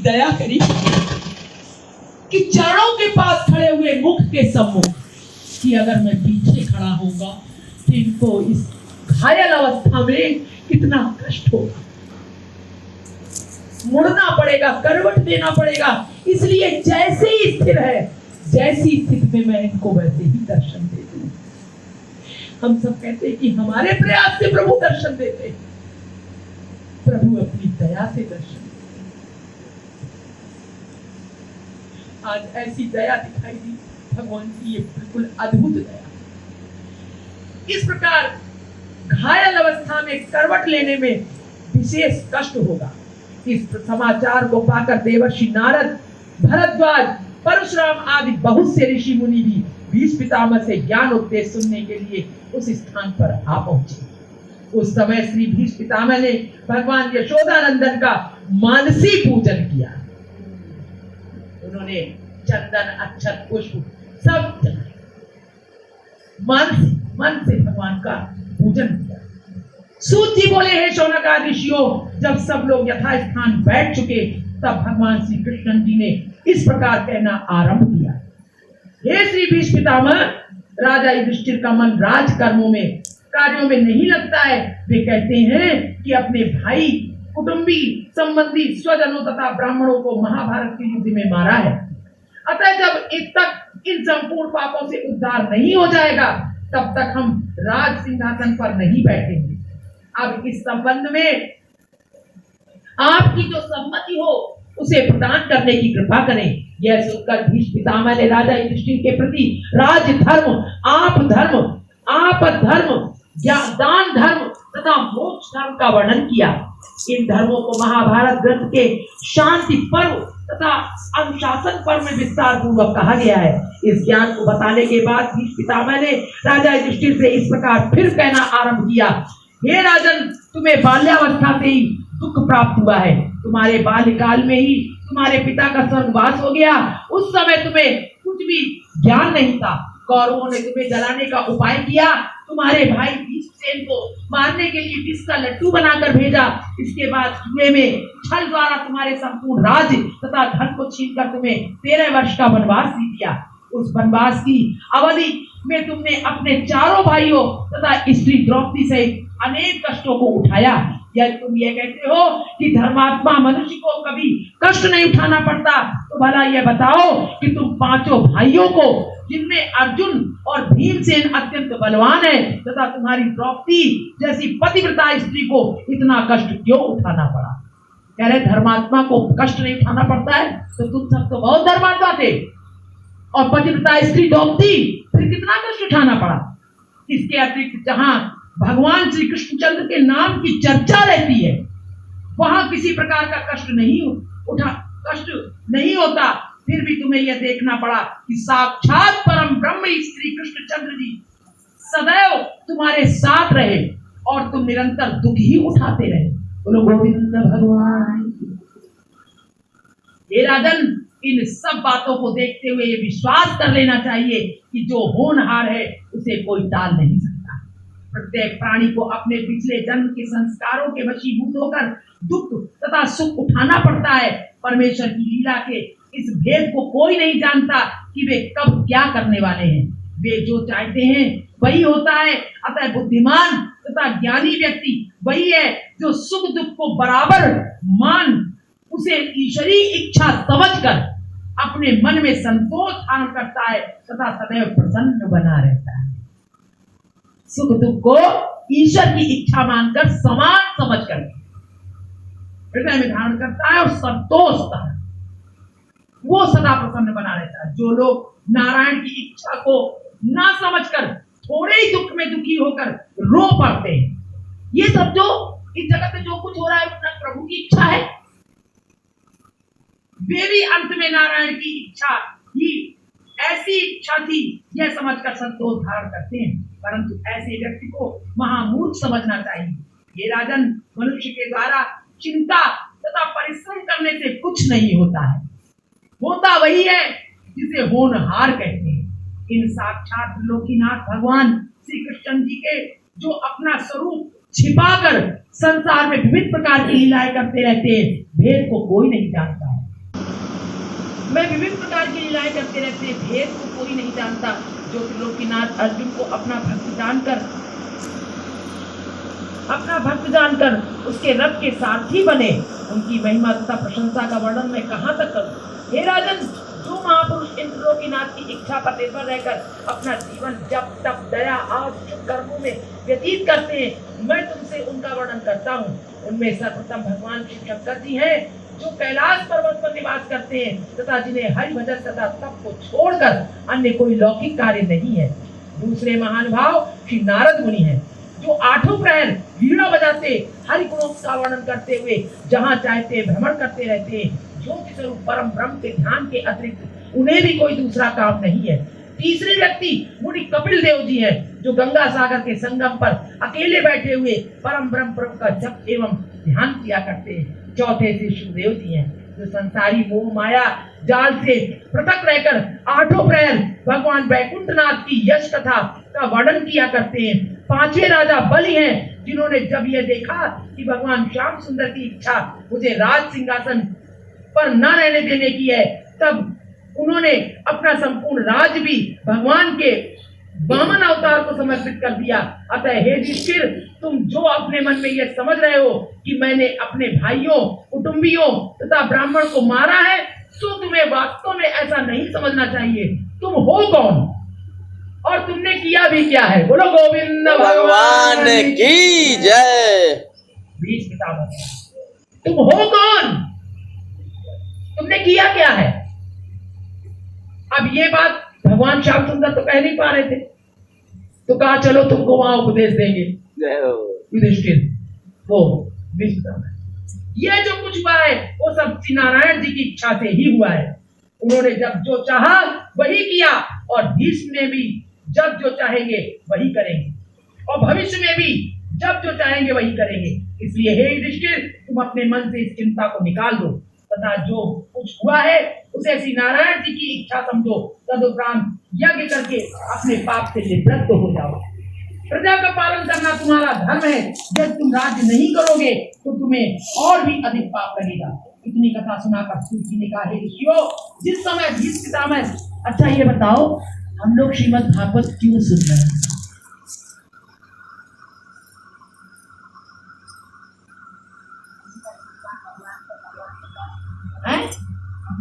दया करी कि चरणों के पास खड़े हुए मुख के सम्मुख कि अगर मैं पीछे खड़ा होगा तो इनको इस घायल अवस्था में कितना कष्ट होगा, मुड़ना पड़ेगा, करवट देना पड़ेगा। इसलिए जैसे ही स्थिर है, जैसी स्थिति में मैं इनको वैसे ही दर्शन दे दूं। हम सब कहते हैं कि हमारे प्रयास से प्रभु दर्शन देते, प्रभु अपनी दया से दर्शन। आज ऐसी दया दिखाई दी भगवान की, ये बिल्कुल अद्भुत दया। इस प्रकार घायल अवस्था में करवट लेने में विशेष कष्ट होगा। इस समाचार को पाकर देवर्षि नारद, भरद्वाज, परशुराम आदि बहुत से ऋषि मुनि भी भीष्म पितामह से ज्ञान उपदेश सुनने के लिए उस स्थान पर आ पहुंचे। उस समय श्री भीष्म पितामह ने भगवान यशोदानंदन का मानसी पूजन किया। उन्होंने चंदन, अक्षत, पुष्प सब मन से भगवान का पूजन किया। सूत जी बोले, हे शौनकादि ऋषियों, जब सब लोग यथास्थान बैठ चुके तब भगवान श्री कृष्ण जी ने इस प्रकार कहना आरंभ किया। हे श्री भीष्म पितामह, राजा युधिष्ठिर का मन राजकर्मों में, कार्यों में नहीं लगता है। वे कहते हैं कि अपने भाई, कुटुंबी, संबंधी, स्वजनों तथा ब्राह्मणों को महाभारत के युद्ध में मारा है। अतः जब इन संपूर्ण पापों से उद्धार नहीं हो जाएगा तब तक हम राज सिंहासन पर नहीं बैठेंगे। अब इस संबंध में आपकी जो सम्मति हो उसे प्रदान करने की कृपा करें। यह सुनकर भीष्म पितामह ने राजा युधिष्ठिर के प्रति राजधर्म, आप धर्म, दान धर्म तथा मोक्ष धर्म का वर्णन किया। इन धर्मों को महाभारत ग्रंथ के शांति पर्व तथा अनुशासन पर्व में विस्तार पूर्वक कहा गया है। इस ज्ञान को बताने के बाद भीष्म पितामह ने राजा युधिष्ठिर से इस प्रकार फिर कहना आरंभ किया, हे राजन, तुम्हें बाल्यावस्था से ही दुख प्राप्त हुआ है। तुम्हारे बाल्यकाल में ही तुम्हारे पिता का स्वर्गवास हो गया। उस समय तुम्हें कुछ भी ज्ञान नहीं था। कौरवों ने तुम्हें जलाने का उपाय किया। तुम्हारे भाई भीष्मसेन को मारने के लिए विष का लड्डू बनाकर भेजा। इसके बाद कुएं में छल द्वारा तुम्हारे संपूर्ण राज्य तथा धन को छीनकर तुम्हें 13 वर्ष का वनवास दे दिया। उस वनवास की अवधि में तुमने अपने चारों भाइयों तथा स्त्री द्रौपदी सहित अनेक कष्टों को उठाया। यदि तुम ये कहते हो कि धर्मात्मा मनुष्य को कभी कष्ट नहीं उठाना पड़ता, तो भला यह बताओ कि तुम पांचों भाइयों को, जिनमें अर्जुन और भीमसेन अत्यंत बलवान है, तथा तुम्हारी द्रौपदी जैसी पतिव्रता स्त्री को इतना कष्ट क्यों उठाना पड़ा? कह रहे धर्मात्मा को कष्ट नहीं उठाना पड़ता है, तो तुम सब तो बहुत धर्मात्मा थे, और पतिव्रता स्त्री द्रौपदी फिर कितना कष्ट उठाना पड़ा? इसके अतिरिक्त जहां भगवान श्री कृष्णचंद्र के नाम की चर्चा रहती है, वहां किसी प्रकार का कष्ट नहीं होता। फिर भी तुम्हें यह देखना पड़ा कि साक्षात परम ब्रह्म श्री कृष्णचंद्र जी सदैव तुम्हारे साथ रहे और तुम निरंतर दुख ही उठाते रहे। बोलो गोविंद भगवान। हे राजन, इन सब बातों को देखते हुए ये विश्वास कर लेना चाहिए कि जो होनहार है उसे कोई टाल नहीं सकता। प्रत्येक प्राणी को अपने पिछले जन्म के संस्कारों के वशीभूत होकर दुख तथा सुख उठाना पड़ता है। परमेश्वर की लीला के इस भेद को कोई नहीं जानता कि वे कब क्या करने वाले हैं। वे जो चाहते हैं वही होता है। अतः बुद्धिमान तथा ज्ञानी व्यक्ति वही है जो सुख दुख को बराबर मान उसे ईश्वरीय इच्छा समझकर अपने मन में संतोष धारण करता है तथा सदैव प्रसन्न बना रहता है। सुख दुख को ईश्वर की इच्छा मानकर समान समझकर हृदय में धारण करता है और संतोषता है, वो सदा प्रसन्न बना रहता है। जो लोग नारायण की इच्छा को ना समझकर थोड़े ही दुख में दुखी होकर रो पड़ते हैं, ये सब जो इस जगत में जो कुछ हो रहा है वो प्रभु की इच्छा है। वे भी अंत में नारायण की इच्छा ही ऐसी इच्छा थी यह समझकर संतोष धारण करते हैं। परंतु ऐसे व्यक्ति को महामूर्ख समझना चाहिए। ये राजन, मनुष्य के द्वारा चिंता तथा परिश्रम करने से कुछ नहीं होता है। होता वही है जिसे होनहार कहते हैं। इन साक्षात लोकीनाथ भगवान श्री कृष्ण जी के जो अपना स्वरूप छिपाकर संसार में विभिन्न प्रकार की लीलाएं करते रहते हैं, भेद को कोई नहीं जानता है। मैं विभिन्न प्रकार की लीलाएं करते रहते हैं, भेद को कोई नहीं जानता। जो लोकीनाथ अर्जुन को अपना भक्त जानकर उसके रथ के सारथी बने, उनकी महिमा तथा प्रशंसा का वर्णन मैं कहाँ तक करूं? हे राजन, जो महापुरुष इन लोकीनाथ की इच्छा पर निर्भर रहकर अपना जीवन जप तप दया आदि कर्मों में व्यतीत करते हैं, मैं तुमसे उनका वर्णन करता हूँ। उनमें सर्वप्रथम भगवान शिव शंकर जी हैं, जो कैलाश पर्वत पर निवास करते हैं तथा जिन्हें हरि भजन तथा तप को छोड़कर अन्य कोई लौकिक कार्य नहीं है। दूसरे महान भाव श्री नारद मुनि हैं, जो आठों प्रहर वीणा बजाते हरि गुणों का वर्णन करते हुए जहाँ चाहते भ्रमण करते रहते हैं। ज्योति स्वरूप परम ब्रह्म के ध्यान के अतिरिक्त उन्हें भी कोई दूसरा काम नहीं है। तीसरे व्यक्ति मुनि कपिल देव जी हैं, जो गंगा सागर के संगम पर अकेले बैठे हुए परम ब्रह्म प्रभु का जप एवं ध्यान किया करते हैं। चौथे से शिवदेव जी हैं, जो संसारी मोह माया जाल से पृथक रहकर आठों प्रहर भगवान वैकुंठनाथ की यश कथा का वर्णन किया करते हैं। पांचवें राजा बलि हैं, जिन्होंने जब यह देखा कि भगवान श्याम सुंदर की इच्छा मुझे राज सिंहासन पर न रहने देने की है, तब उन्होंने अपना संपूर्ण राज भी भगवान के वामन अवतार को समर्पित कर दिया। अतः हे युधिष्ठिर, तुम जो अपने मन में यह समझ रहे हो कि मैंने अपने भाइयों, कुटुंबियों तथा ब्राह्मण को मारा है, सो तुम्हें वास्तव में ऐसा नहीं समझना चाहिए। तुम हो कौन और तुमने किया भी क्या है? बोलो गोविंद भगवान की जय। भीष्म पितामह, तुम हो कौन? तुमने किया क्या है? अब ये बात भगवान श्याम सुंदर तो कह नहीं पा रहे थे, तो कहा चलो तुमको वहां उपदेश देंगे। जय हो। युधिष्ठिर वो विष्णु, ये जो कुछ हुआ है वो सब श्री नारायण जी की इच्छा से ही हुआ है। उन्होंने जब जो चाहा वही किया, और भीष्म ने भी जब जो चाहेंगे वही करेंगे, और भविष्य में भी जब जो चाहेंगे वही करेंगे। इसलिए हे युधिष्ठिर, तुम अपने मन से इस चिंता को निकाल दो, तथा जो कुछ हुआ है उसे श्री नारायण जी की इच्छा समझो, तदुपरांत यज्ञ करके अपने पाप से निवृत्त हो जाओ। प्रजा का पालन करना तुम्हारा धर्म है। जब तुम राज्य नहीं करोगे तो तुम्हें और भी अधिक पाप लगेगा। इतनी कथा सुनाकर सूत ने कहा, हे ऋषियों, जिस समय भीष्म पितामह, अच्छा ये बताओ हम लोग श्रीमद् भागवत क्यों सुन रहे हैं?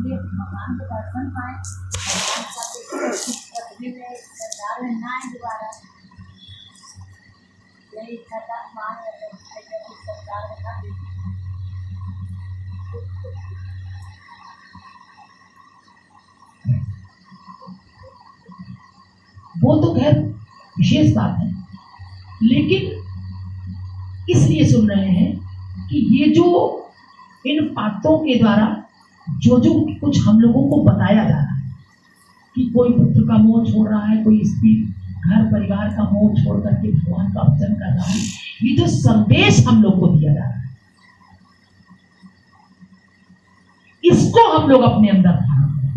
भगवान को दर्शन पाए, पृथ्वी में संसार में ना आए दोबारा, यही इच्छा था। मान संसार में ना देखे। वो तो खैर विशेष बात है, लेकिन इसलिए सुन रहे हैं कि ये जो इन बातों के द्वारा जो जो कुछ हम लोगों को बताया जा रहा है कि कोई पुत्र का मोह छोड़ रहा है, कोई स्त्री घर परिवार का मोह छोड़ करके भगवान का भजन कर रहा है, ये जो संदेश हम लोग को दिया जा रहा है, इसको हम लोग अपने अंदर धारण करें,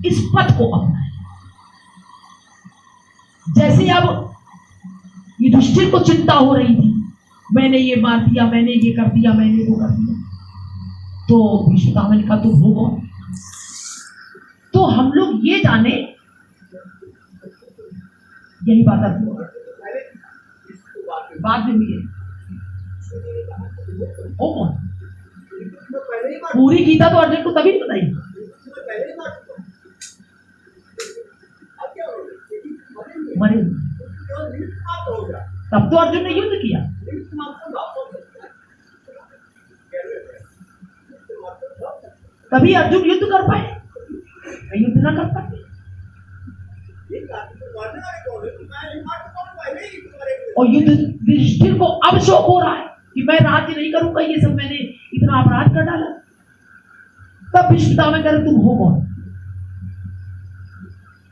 इस पथ को अपनाएं। जैसे अब युधिष्ठिर को चिंता हो रही थी, मैंने ये मार दिया, मैंने ये कर दिया, मैंने वो कर दिया, तो भीष्म पितामह ने कहा तुम हो कौन? तो हम लोग ये जाने, यही बात आती है बाद में हुई है, हो कौन? पूरी गीता तो अर्जुन को तभी बताई, मरे तब तो अर्जुन ने युद्ध किया। तभी अर्जुन युद्ध कर पाए, युद्ध ना कर पाए। और युद्ध युधिष्ठिर को अब शौक हो रहा है कि मैं राज्य नहीं करूंगा, ये सब मैंने इतना अपराध कर डाला। तब भीष्म पितामह कह रहे तुम हो कौन?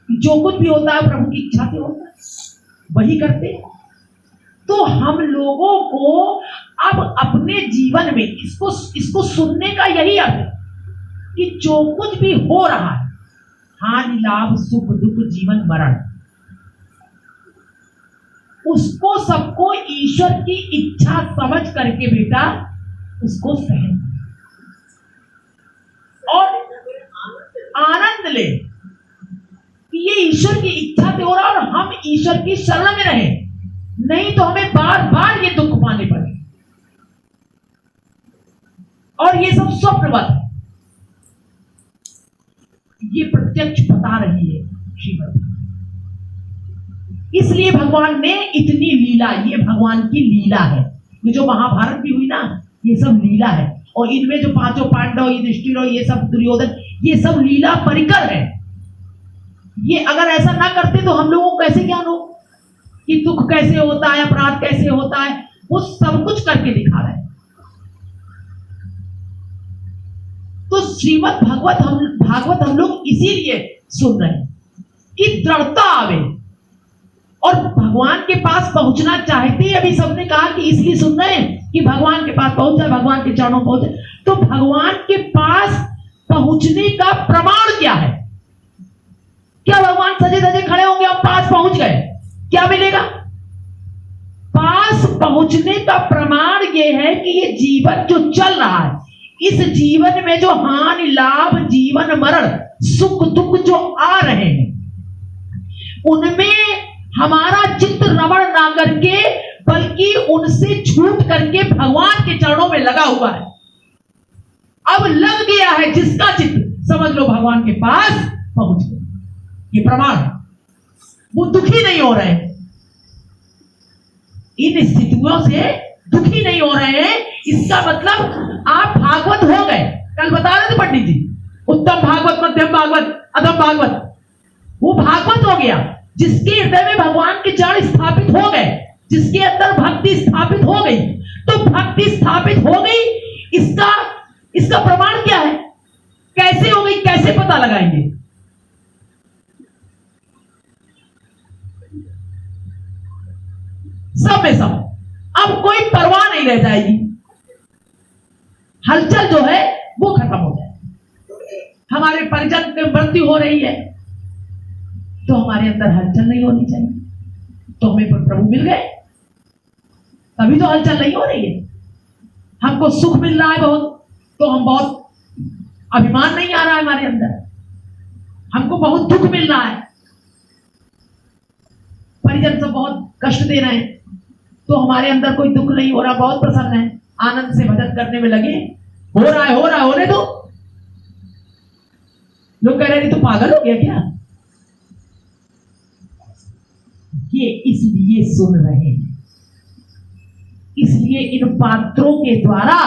जो कुछ भी होता है प्रभु की इच्छा से होता है, वही करते हैं। तो हम लोगों को अब अपने जीवन में इसको सुनने का यही अर्थ है कि जो कुछ भी हो रहा है, हानि लाभ सुख दुख जीवन मरण, उसको सबको ईश्वर की इच्छा समझ करके बेटा उसको सहन और आनंद ले कि ये ईश्वर की इच्छा से हो रहा है और हम ईश्वर की शरण में रहें, नहीं तो हमें बार बार ये दुख पाने पड़े। और ये सब स्वप्नवत है, ये प्रत्यक्ष बता रही है श्रीमद्। इसलिए भगवान ने इतनी लीला, ये भगवान की लीला है। ये जो महाभारत भी हुई ना, ये सब लीला है। और इनमें जो पांचों पांडव, युधिष्ठिर और ये सब दुर्योधन, ये सब लीला परिकर है। ये अगर ऐसा ना करते तो हम लोगों को कैसे ज्ञान हो कि दुख कैसे होता है, अपराध कैसे होता है, वो सब कुछ करके दिखा रहे हैं। तो श्रीमद् भागवत हम लोग इसीलिए सुन रहे हैं कि दृढ़ता आवे और भगवान के पास पहुंचना चाहते हैं। अभी सबने कहा कि इसलिए सुन रहे हैं कि भगवान के पास पहुंच जाए, भगवान के चरणों पहुंचे। तो भगवान के पास पहुंचने का प्रमाण क्या है? क्या भगवान सजे धजे खड़े होंगे, हम पास पहुंच गए, क्या मिलेगा? पास पहुंचने का प्रमाण यह है कि ये जीवन जो चल रहा है, इस जीवन में जो हानि लाभ जीवन मरण सुख दुख जो आ रहे हैं, उनमें हमारा चित्त रमण ना करके बल्कि उनसे छूट करके भगवान के चरणों में लगा हुआ है। अब लग गया है जिसका चित्त, समझ लो भगवान के पास पहुंच गया। ये प्रमाण है, वो दुखी नहीं हो रहे हैं, इन स्थितियों से दुखी नहीं हो रहे हैं। इसका मतलब आप भागवत हो गए। कल बता रहे थे पंडित जी उत्तम भागवत, मध्यम भागवत, अधम भागवत, वो भागवत हो गया जिसके हृदय में भगवान के जड़ स्थापित हो गए, जिसके अंदर भक्ति स्थापित हो गई। तो भक्ति स्थापित हो गई, इसका प्रमाण क्या है? कैसे हो गई, कैसे पता लगाएंगे? सब में सब, अब कोई परवाह नहीं रह जाएगी। हलचल जो है वो खत्म हो जाए। हमारे परिजन की मृत्यु हो रही है तो हमारे अंदर हलचल नहीं होनी चाहिए, तो हमें प्रभु मिल गए तभी तो हलचल नहीं हो रही है। हमको सुख मिल रहा है बहुत, तो हम बहुत अभिमान नहीं आ रहा है हमारे अंदर। हमको बहुत दुख मिल रहा है, परिजन सब बहुत कष्ट दे रहे हैं, तो हमारे अंदर कोई दुख नहीं हो रहा, बहुत प्रसन्न है, आनंद से भजन करने में लगे। हो रहा है होने दो। लोग कह रहे हैं तू पागल हो गया क्या? ये इसलिए सुन रहे हैं, इसलिए इन पात्रों के द्वारा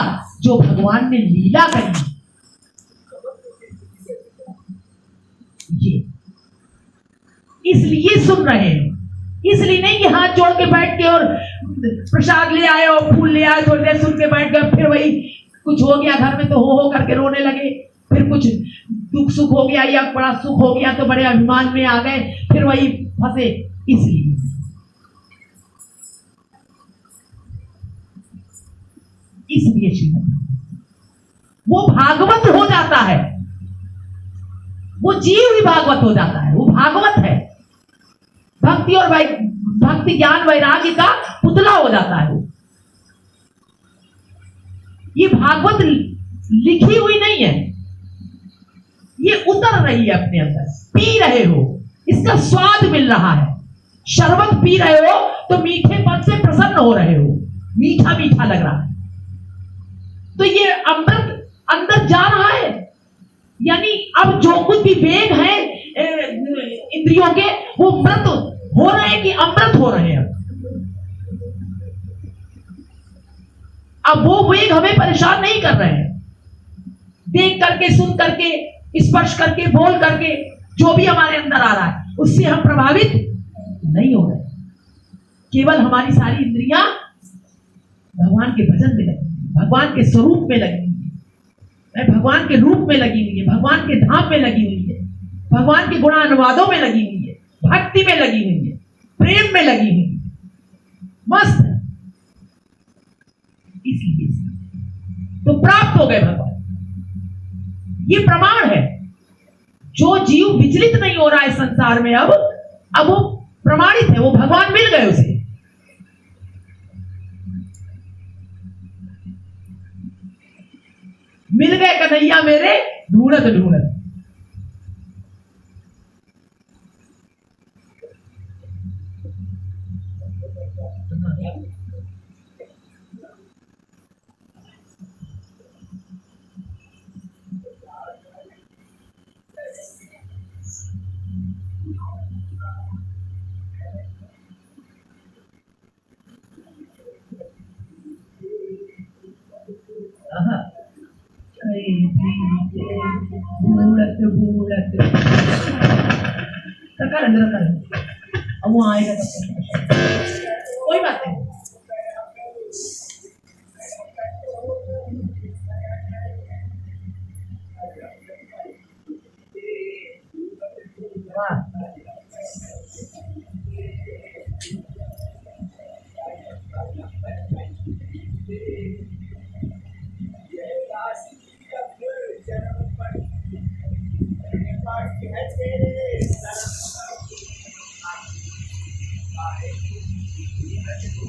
जो भगवान ने लीला करी, ये इसलिए सुन रहे हैं। इसलिए नहीं कि हाथ जोड़ के बैठ के और प्रसाद ले आए और फूल ले आए, थोड़ी देर सुन के बैठ गए, फिर वही कुछ हो गया घर में तो हो करके रोने लगे, फिर कुछ दुख सुख हो गया या बड़ा सुख हो गया तो बड़े अभिमान में आ गए, फिर वही फंसे। इसलिए श्रीमद् वो भागवत हो जाता है, वो जीव ही भागवत हो जाता है, वो भागवत है। भक्ति और भक्ति ज्ञान वैराग्य का पुतला हो जाता है। ये भागवत लिखी हुई नहीं है, ये उतर रही है अपने अंदर, पी रहे हो, इसका स्वाद मिल रहा है। शरबत पी रहे हो तो मीठे पन से प्रसन्न हो रहे हो, मीठा मीठा लग रहा है, तो ये अमृत अंदर जा रहा है। यानी अब जो कुछ भी वेग है इंद्रियों के, वो मृत हो रहे हैं कि अमृत हो रहे हैं। अब वो वेग हमें परेशान नहीं कर रहे हैं। देख करके, सुन करके, स्पर्श करके, बोल करके, जो भी हमारे अंदर आ रहा है उससे हम प्रभावित नहीं हो रहे। केवल हमारी सारी इंद्रियां भगवान के भजन में लगी, भगवान के स्वरूप में लगी हुई है, भगवान के रूप में लगी हुई है, भगवान के धाम में लगी हुई है, भगवान के गुणानुवादों में लगी हुई है, भक्ति में लगी हुई है, प्रेम में लगी हुई है, मस्त है। इसलिए तो प्राप्त हो गए भगवान। ये प्रमाण है। जो जीव विचलित नहीं हो रहा है संसार में, अब वो प्रमाणित है, वो भगवान मिल गए उसे। मिल गए कन्हैया मेरे ढूंढत ढूंढत। अब वो आएगा तब कोई बात नहीं।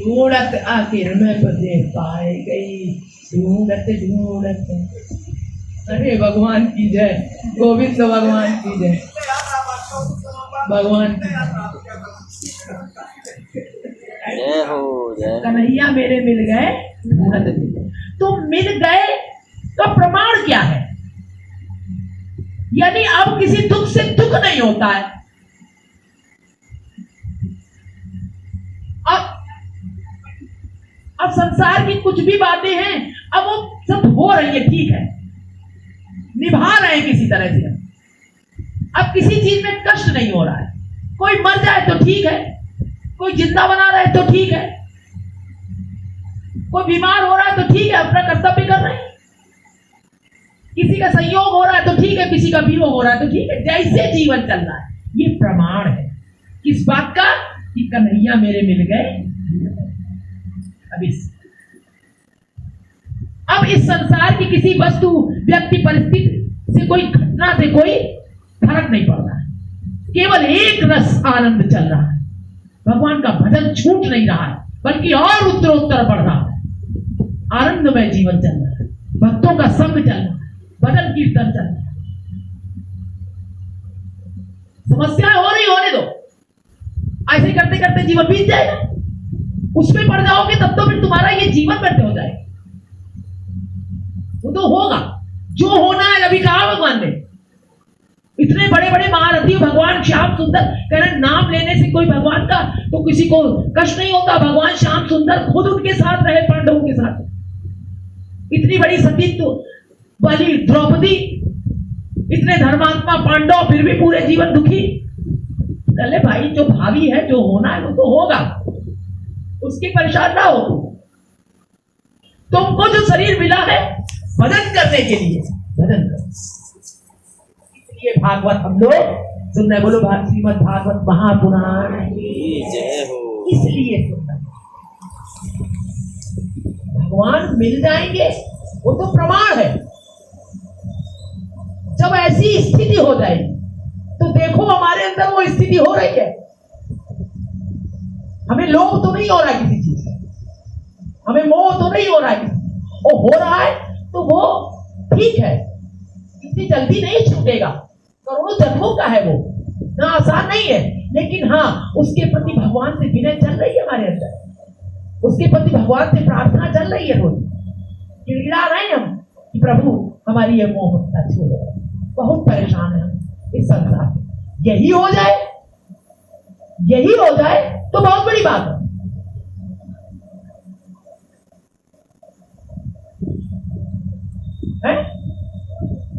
ढूंढत आखिर में तुझे पाए गई, ढूंढत ढूंढत। अरे भगवान की जय, गोविंद भगवान की जय, भगवान की जय हो जय। कन्हैया मेरे मिल गए ढूंढत ढूंढत। तो मिल गए का प्रमाण क्या है? यानी अब किसी दुख से दुख नहीं होता है। अब संसार की कुछ भी बातें हैं, अब वो सब हो रही है, ठीक है, निभा रहे हैं किसी तरह से। अब किसी चीज में कष्ट नहीं हो रहा है। कोई मर जाए तो ठीक है, कोई जिंदा बना रहा है तो ठीक है, कोई बीमार हो रहा है तो ठीक है, अपना कर्तव्य कर रहे हैं। किसी का संयोग हो रहा है तो ठीक है, किसी का वियोग हो रहा है तो ठीक है, जैसे जीवन चल रहा है। ये प्रमाण है किस बात का? कि कन्हैया मेरे मिल गए। अब इस संसार की किसी वस्तु, व्यक्ति, परिस्थिति से, कोई घटना से कोई फर्क नहीं पड़ रहा है। केवल एक रस आनंद चल रहा है। भगवान का भजन छूट नहीं रहा है, बल्कि और उत्तरोत्तर बढ़ रहा है। आनंदमय जीवन चल रहा है, भक्तों का संग चल रहा है, भजन कीर्तन चल रहा है। समस्याएं हो रही, होने दो। ऐसे करते करते जीवन बीत जाएगा। उसमें पड़ जाओगे तब तो फिर तुम्हारा ये जीवन व्यर्थ हो जाएगा। वो तो होगा जो होना है। अभी कहा भगवान ने, इतने बड़े बड़े महारथी भगवान श्याम सुंदर कह रहे, नाम लेने से कोई भगवान का तो किसी को कष्ट नहीं होता। भगवान श्याम सुंदर खुद उनके साथ रहे, पांडवों के साथ। इतनी बड़ी सतीत्व वाली द्रौपदी, इतने धर्मात्मा पांडव, फिर भी पूरे जीवन दुखी। चले भाई, जो भावी है, जो होना है वो तो होगा, उसकी परेशान ना हो। तुमको जो शरीर मिला है भजन करने के लिए, भजन करो। इसलिए भागवत हम लोग सुन रहे। बोलो श्रीमद् भागवत महापुराण की जय हो। इसलिए सुन रहे। भगवान मिल जाएंगे वो तो प्रमाण है। जब ऐसी स्थिति हो जाएगी तो देखो हमारे अंदर वो स्थिति हो रही है। हमें लोभ तो नहीं हो रहा है किसी चीज का, हमें मोह तो नहीं हो रहा है, और हो रहा है तो वो ठीक है, इतनी जल्दी नहीं छूटेगा। करोड़ों जन्मों का है वो, ना आसान नहीं है। लेकिन हाँ, उसके प्रति भगवान से विनय चल रही है हमारे अंदर, उसके प्रति भगवान से प्रार्थना चल रही है। रोज गिड़गिड़ा रहे हैं हम कि प्रभु हमारी ये मोहता छोड़ो, बहुत परेशान है हम इस संसार में। यही हो जाए, यही हो जाए तो बहुत बड़ी बात है।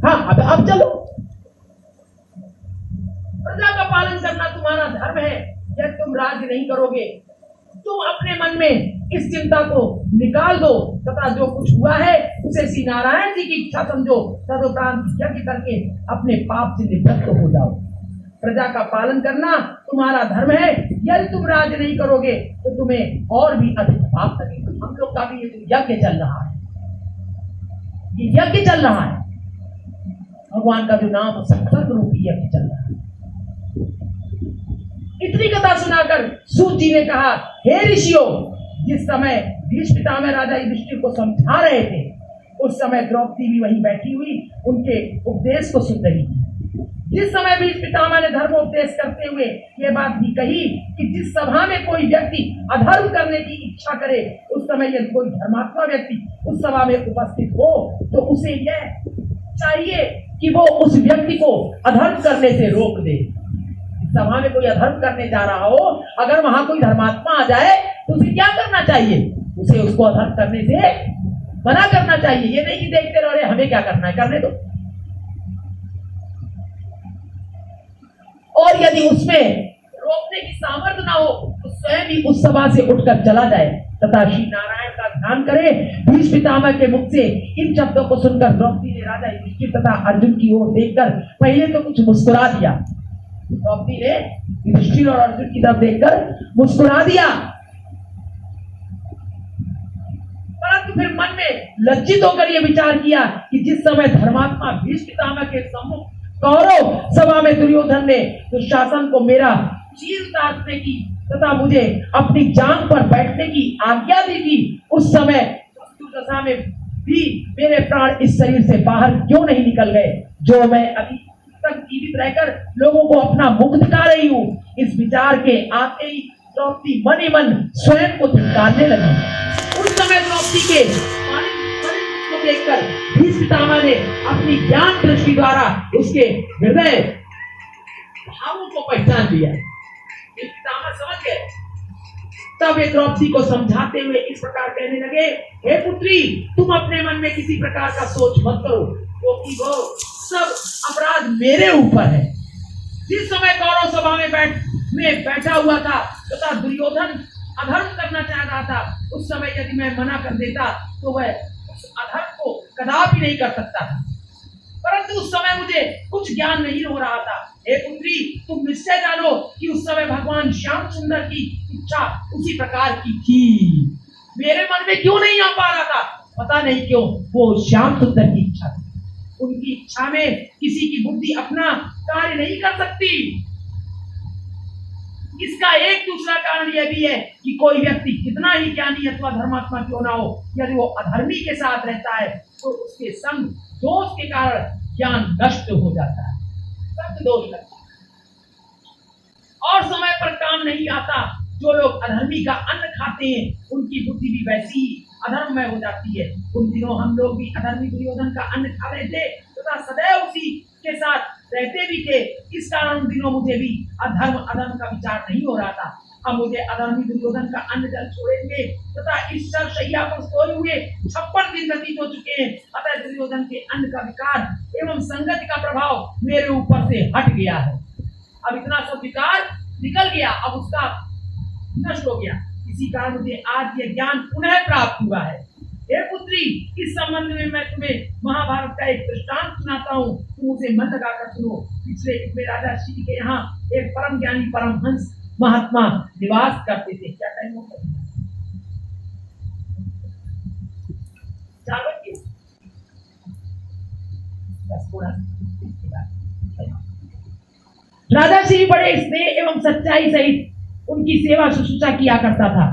हाँ, अब चलो। प्रजा का पालन करना तुम्हारा धर्म है। यदि तुम राज्य नहीं करोगे, तुम अपने मन में इस चिंता को निकाल दो तथा जो कुछ हुआ है उसे श्री नारायण जी की इच्छा समझो, तदुपरांत यज्ञ करके अपने पाप से निवृत्त हो जाओ। प्रजा का पालन करना तुम्हारा धर्म है। यदि तुम राज्य नहीं करोगे तो तुम्हें और भी अधिक पाप लगेगा। हम लोग का भी ये यज्ञ चल रहा है, ये यज्ञ चल रहा है। भगवान का जो नाम संकल्प रूपी यज्ञ चल रहा है। इतनी कथा सुनाकर सूत जी ने कहा, हे ऋषियों, जिस समय भीष्म पितामह राजा युधिष्ठिर को समझा रहे थे, उस समय द्रौपदी भी वहीं बैठी हुई उनके उपदेश को सुन रही थी। जिस समय भीष्म पितामह ने धर्मोपदेश करते हुए ये बात भी कही कि जिस सभा में कोई व्यक्ति अधर्म करने की इच्छा करे, उस समय यदि कोई धर्मात्मा व्यक्ति उस सभा में उपस्थित हो तो उसे यह चाहिए कि वो उस व्यक्ति को अधर्म करने से रोक दे। सभा में कोई अधर्म करने जा रहा हो, अगर वहां कोई धर्मात्मा आ जाए तो उसे क्या करना चाहिए? उसे उसको अधर्म करने से मना करना चाहिए। ये नहीं कि देखते रहो, अरे हमें क्या करना है, करने दो। और यदि उसमें रोकने की सामर्थ्य ना हो तो स्वयं ही उस सभा से उठकर चला जाए तथा श्री नारायण का ध्यान करे। भीष्म पितामह के मुख से इन शब्दों को सुनकर द्रौपदी ने राजा युधिष्ठिर तथा अर्जुन की ओर देखकर पहले तो कुछ मुस्कुरा दिया। द्रौपदी ने युधिष्ठिर और अर्जुन की तरफ देखकर मुस्कुरा दिया, परंतु फिर मन में लज्जित होकर यह विचार किया कि जिस समय धर्मात्मा भीष्म पितामह के सम्मुख कौरव सभा में दुर्योधन ने दुशासन को मेरा चीर उतारने की तथा मुझे अपनी जांग पर बैठने की आज्ञा दी थी, उस समय दशा में भी मेरे प्राण इस शरीर से बाहर क्यों नहीं निकल गए, जो मैं अभी तक जीवित रहकर लोगों को अपना मुख दिखा रही हूँ। इस विचार के आते ही द्रौपदी मन ही मन स्वयं को धिक्कारने लगी। उस समय द्रौपदी के को देखकर भीष्म पितामह ने अपनी ज्ञान दृष्टि द्वारा उसके हृदय भावों को पहचान लिया। पितामह समझ गए। तब वे द्रौपदी को समझाते हुए इस प्रकार कहने लगे, हे पुत्री, तुम अपने मन में किसी प्रकार का सोच मत करो। क्योंकि वो सब अपराध मेरे ऊपर है। जिस समय कौरव सभा में बैठा हुआ था तथा दुर्योधन अधर्म करना चाह रहा था, उस समय यदि मैं मना कर देता तो वह उस अधर्म को कदापि नहीं कर सकता था। परंतु उस समय मुझे कुछ ज्ञान नहीं हो रहा था। हे पुत्री, तुम निश्चय जानो कि उस समय भगवान श्याम सुंदर की इच्छा उसी प्रकार की थी। मेरे मन में क्यों नहीं आ पा रहा था, पता नहीं क्यों, वो श्याम सुंदर की इच्छा थी। उनकी इच्छा में किसी की बुद्धि अपना कार्य नहीं कर सकती। इसका एक दूसरा कारण यह भी है कि कोई व्यक्ति कितना ही ज्ञानी अथवा धर्मात्मा क्यों ना हो, यदि वो अधर्मी के साथ रहता है तो उसके संग दोष के कारण ज्ञान नष्ट हो जाता है, सब दोष लगता है और समय पर काम नहीं आता। जो लोग अधर्मी का अन्न खाते हैं उनकी बुद्धि भी वैसी ही अधर्ममय हो जाती है। उन दिनों हम लोग भी अधर्मी दुर्योधन का अन्न खा रहे थे तथा सदैव उसी के साथ रहते भी थे। इस कारण उन दिनों मुझे भी अधर्म का विचार नहीं हो रहा था। अब मुझे अधर्मी दुर्योधन का अन्न जल छोड़ेंगे तथा इस शैया पर सोए हुए 56 दिन व्यतीत हो चुके हैं। अतः दुर्योधन के अन्न का विकार एवं संगति का प्रभाव मेरे ऊपर से हट गया है। अब इतना सब विकार निकल गया, अब उसका नष्ट हो गया। इसी कारण मुझे आज यह ज्ञान पुनः प्राप्त हुआ है। हे पुत्री, इस संबंध में मैं तुम्हें महाभारत का एक दृष्टांत सुनाता हूँ, तुम उसे मन लगाकर सुनो। पिछले युग में राजा श्री के यहाँ एक परम ज्ञानी परमहंस महात्मा निवास करते थे। क्या टाइम हो गया? 4 बजे? राजा श्री बड़े स्नेह एवं सच्चाई सहित उनकी सेवा शुश्रूषा किया करता था।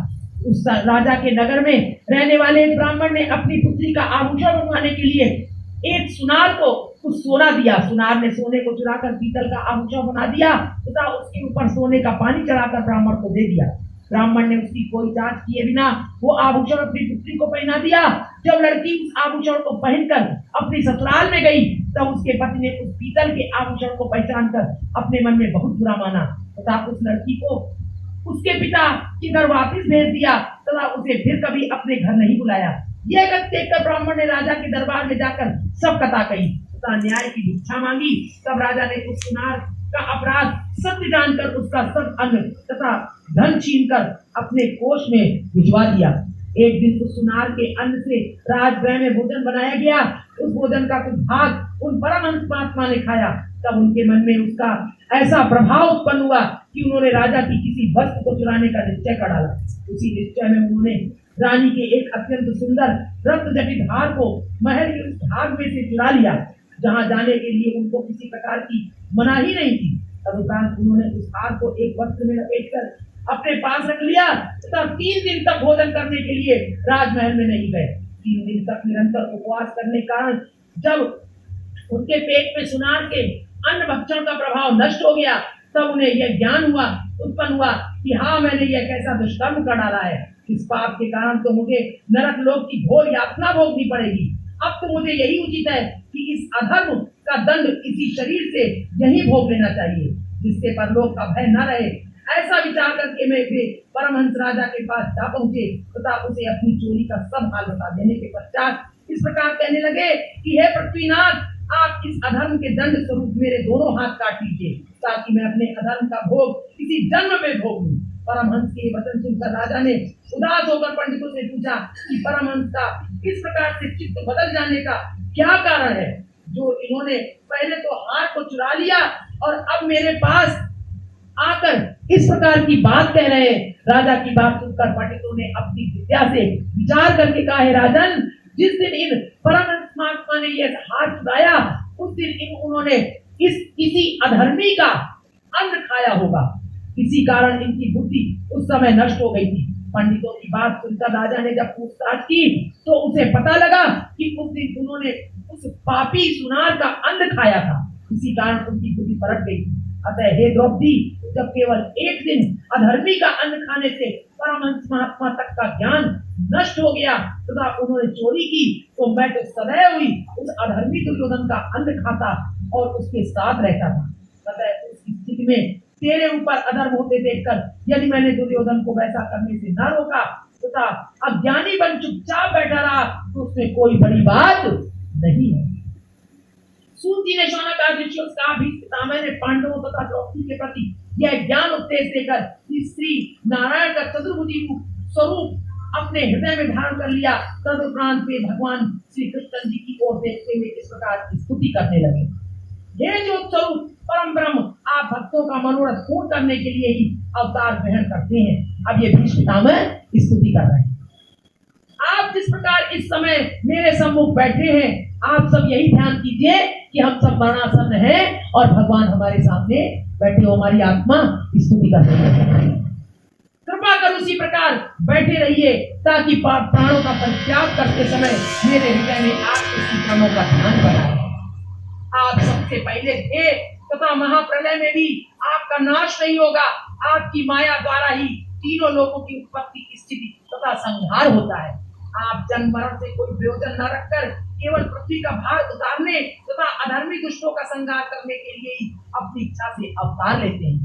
उस राजा के नगर में रहने वाले एक ब्राह्मण ने अपनी पुत्री का आभूषण बनवाने के लिए एक सुनार को कुछ सोना दिया। सुनार ने सोने को चुराकर पीतल का आभूषण बना दिया तथा उसके ऊपर सोने का पानी चढ़ाकर ब्राह्मण को दे दिया। ब्राह्मण ने उसकी कोई जांच किए बिना वो आभूषण अपनी पुत्री को पहना दिया। जब लड़की उस आभूषण को पहनकर अपनी ससुराल में गई तब उसके पति ने उस पीतल के आभूषण को पहचानकर अपने मन में बहुत बुरा माना तथा उस लड़की को उसके पिता के घर वापस भेज दिया तथा उसे फिर कभी अपने घर नहीं बुलाया। यह देखकर ब्राह्मण ने राजा के दरबार में जाकर सब कथा कही तथा न्याय की भिक्षा मांगी। तब राजा ने उस सुनार का अपराध सत्य जानकर उसका सब अन्न तथा धन छीनकर अपने कोष में भिजवा दिया। एक दिन उस सुनार के अन्न से राजगृह में भोजन बनाया गया। उस भोजन का कुछ भाग उन परमहंस महात्मा ने खाया। तब उनके मन में उसका ऐसा प्रभाव उत्पन्न हुआ कि उन्होंने राजा की किसी वस्तु को चुराने का निश्चय कर डाला। उसी निश्चय में उन्होंने रानी के एक अत्यंत सुंदर रक्त जटित हार को महल के उस भाग में से चुरा लिया जहां जाने के लिए उनको किसी प्रकार की मनाही नहीं थी। तदुपरांत उन्होंने उस हार को एक वस्त्र में लपेटकर अपने पास रख लिया तथा 3 दिन तक भोजन करने के लिए राजमहल में नहीं गए। 3 दिन तक निरंतर उपवास करने के कारण जब उनके पेट में सुनार के अन्न भक्षण का प्रभाव नष्ट हो गया तब उन्हें यह ज्ञान उत्पन्न हुआ कि हाँ, मैंने यह कैसा दुष्कर्म कर डाला है। इस पाप के कारण तो मुझे नरक लोक की घोर यातना भोगनी पड़ेगी। अब तो मुझे यही उचित है कि इस अधर्म का दंड इसी शरीर से यही भोग लेना चाहिए जिससे परलोक का भय न रहे। ऐसा विचार करके मैं परमहंस राजा के पास जा पहुंचे तथा उसे अपनी चोरी का सब हाल बता देने के पश्चात इस प्रकार कहने लगे कि हे पृथ्वीनाथ, आप इस अधर्म के दंड स्वरूप मेरे दोनों हाथ काट लीजिए ताकि मैं अपने अधर्म का भोग इसी जन्म में भोग लूं। परमहंस के वचन सुनकर राजा ने उदास होकर पंडितों से पूछा कि परमहंस का इस प्रकार से चित्त बदल जाने का क्या कारण है, जो इन्होंने पहले तो हाथ को चुरा लिया और अब मेरे पास आकर इस प्रकार की बात कह रहे हैं। राजा की बात सुनकर पंडितों ने अपनी विद्या से विचार करके कहा, है राजन, जिस दिन इन परमहंस महात्मा ने यह हार चुराया उस दिन उन्होंने किसी अधर्मी का अन्न खाया होगा। इसी कारण इनकी बुद्धि उस समय नष्ट हो गई थी। पंडितों की बात सुनकर राजा ने जब पूछताछ की तो उसे पता लगा कि उस दिन उन्होंने उस पापी सुनार का अन्न खाया था। इसी कारण उनकी बुद्धि पलट गई थी। अतः हे द्रौपदी, जब केवल एक दिन अधर्मी का अन्न खाने से परमहंस महात्मा तक का ज्ञान नष्ट हो गया तथा उन्होंने चोरी की तो मैं तो सदैव ही उस अधर्मी दुर्योधन का अन्न खाता और उसके साथ रहता था। अतः उस स्थिति में तेरे ऊपर अधर्म होते देखकर यदि मैंने दुर्योधन को वैसा करने से न रोका तथा अज्ञानी बन चुपचाप बैठा रहा तो उसमें कोई बड़ी बात नहीं है। सूती ने शौनकादिक ऋषियों से कहा, भीष्म पितामह ने पांडवों तथा द्रौपदी के प्रति यह ज्ञान उपदेश देकर कि श्री नारायण का चतुर्भुजी स्वरूप अपने हृदय में धारण कर लिया। तदुपरांत वे भगवान श्री कृष्ण जी की ओर देखते हुए इस प्रकार की स्तुति करने लगे, हे जो स्वरूप परम ब्रह्म, आप भक्तों का मनोरथ पूर्ण करने के लिए ही अवतार ग्रहण करते हैं। अब ये भीष्म पितामह स्तुति कर रहे हैं। आप जिस प्रकार इस समय मेरे सम्मुख बैठे हैं, आप सब यही ध्यान कीजिए कि हम सब मरणासन्न हैं और भगवान हमारे सामने बैठे हो, हमारी आत्मा स्तुति कर रही है। कृपा कर उसी प्रकार बैठे रहिए ताकि प्राणों का परित्याग करते समय मेरे हृदय में आपके श्रीचरणों का ध्यान बनाए। आप सबसे पहले थे तथा महाप्रलय में भी आपका नाश नहीं होगा। आपकी माया द्वारा ही तीनों लोगों की उत्पत्ति, स्थिति तथा संहार होता है। आप जन्म मरण से कोई प्रयोजन न रखकर केवल पृथ्वी का भार उतारने तथा अधर्मी दुष्टों का संहार करने के लिए ही अपनी इच्छा से अवतार लेते हैं।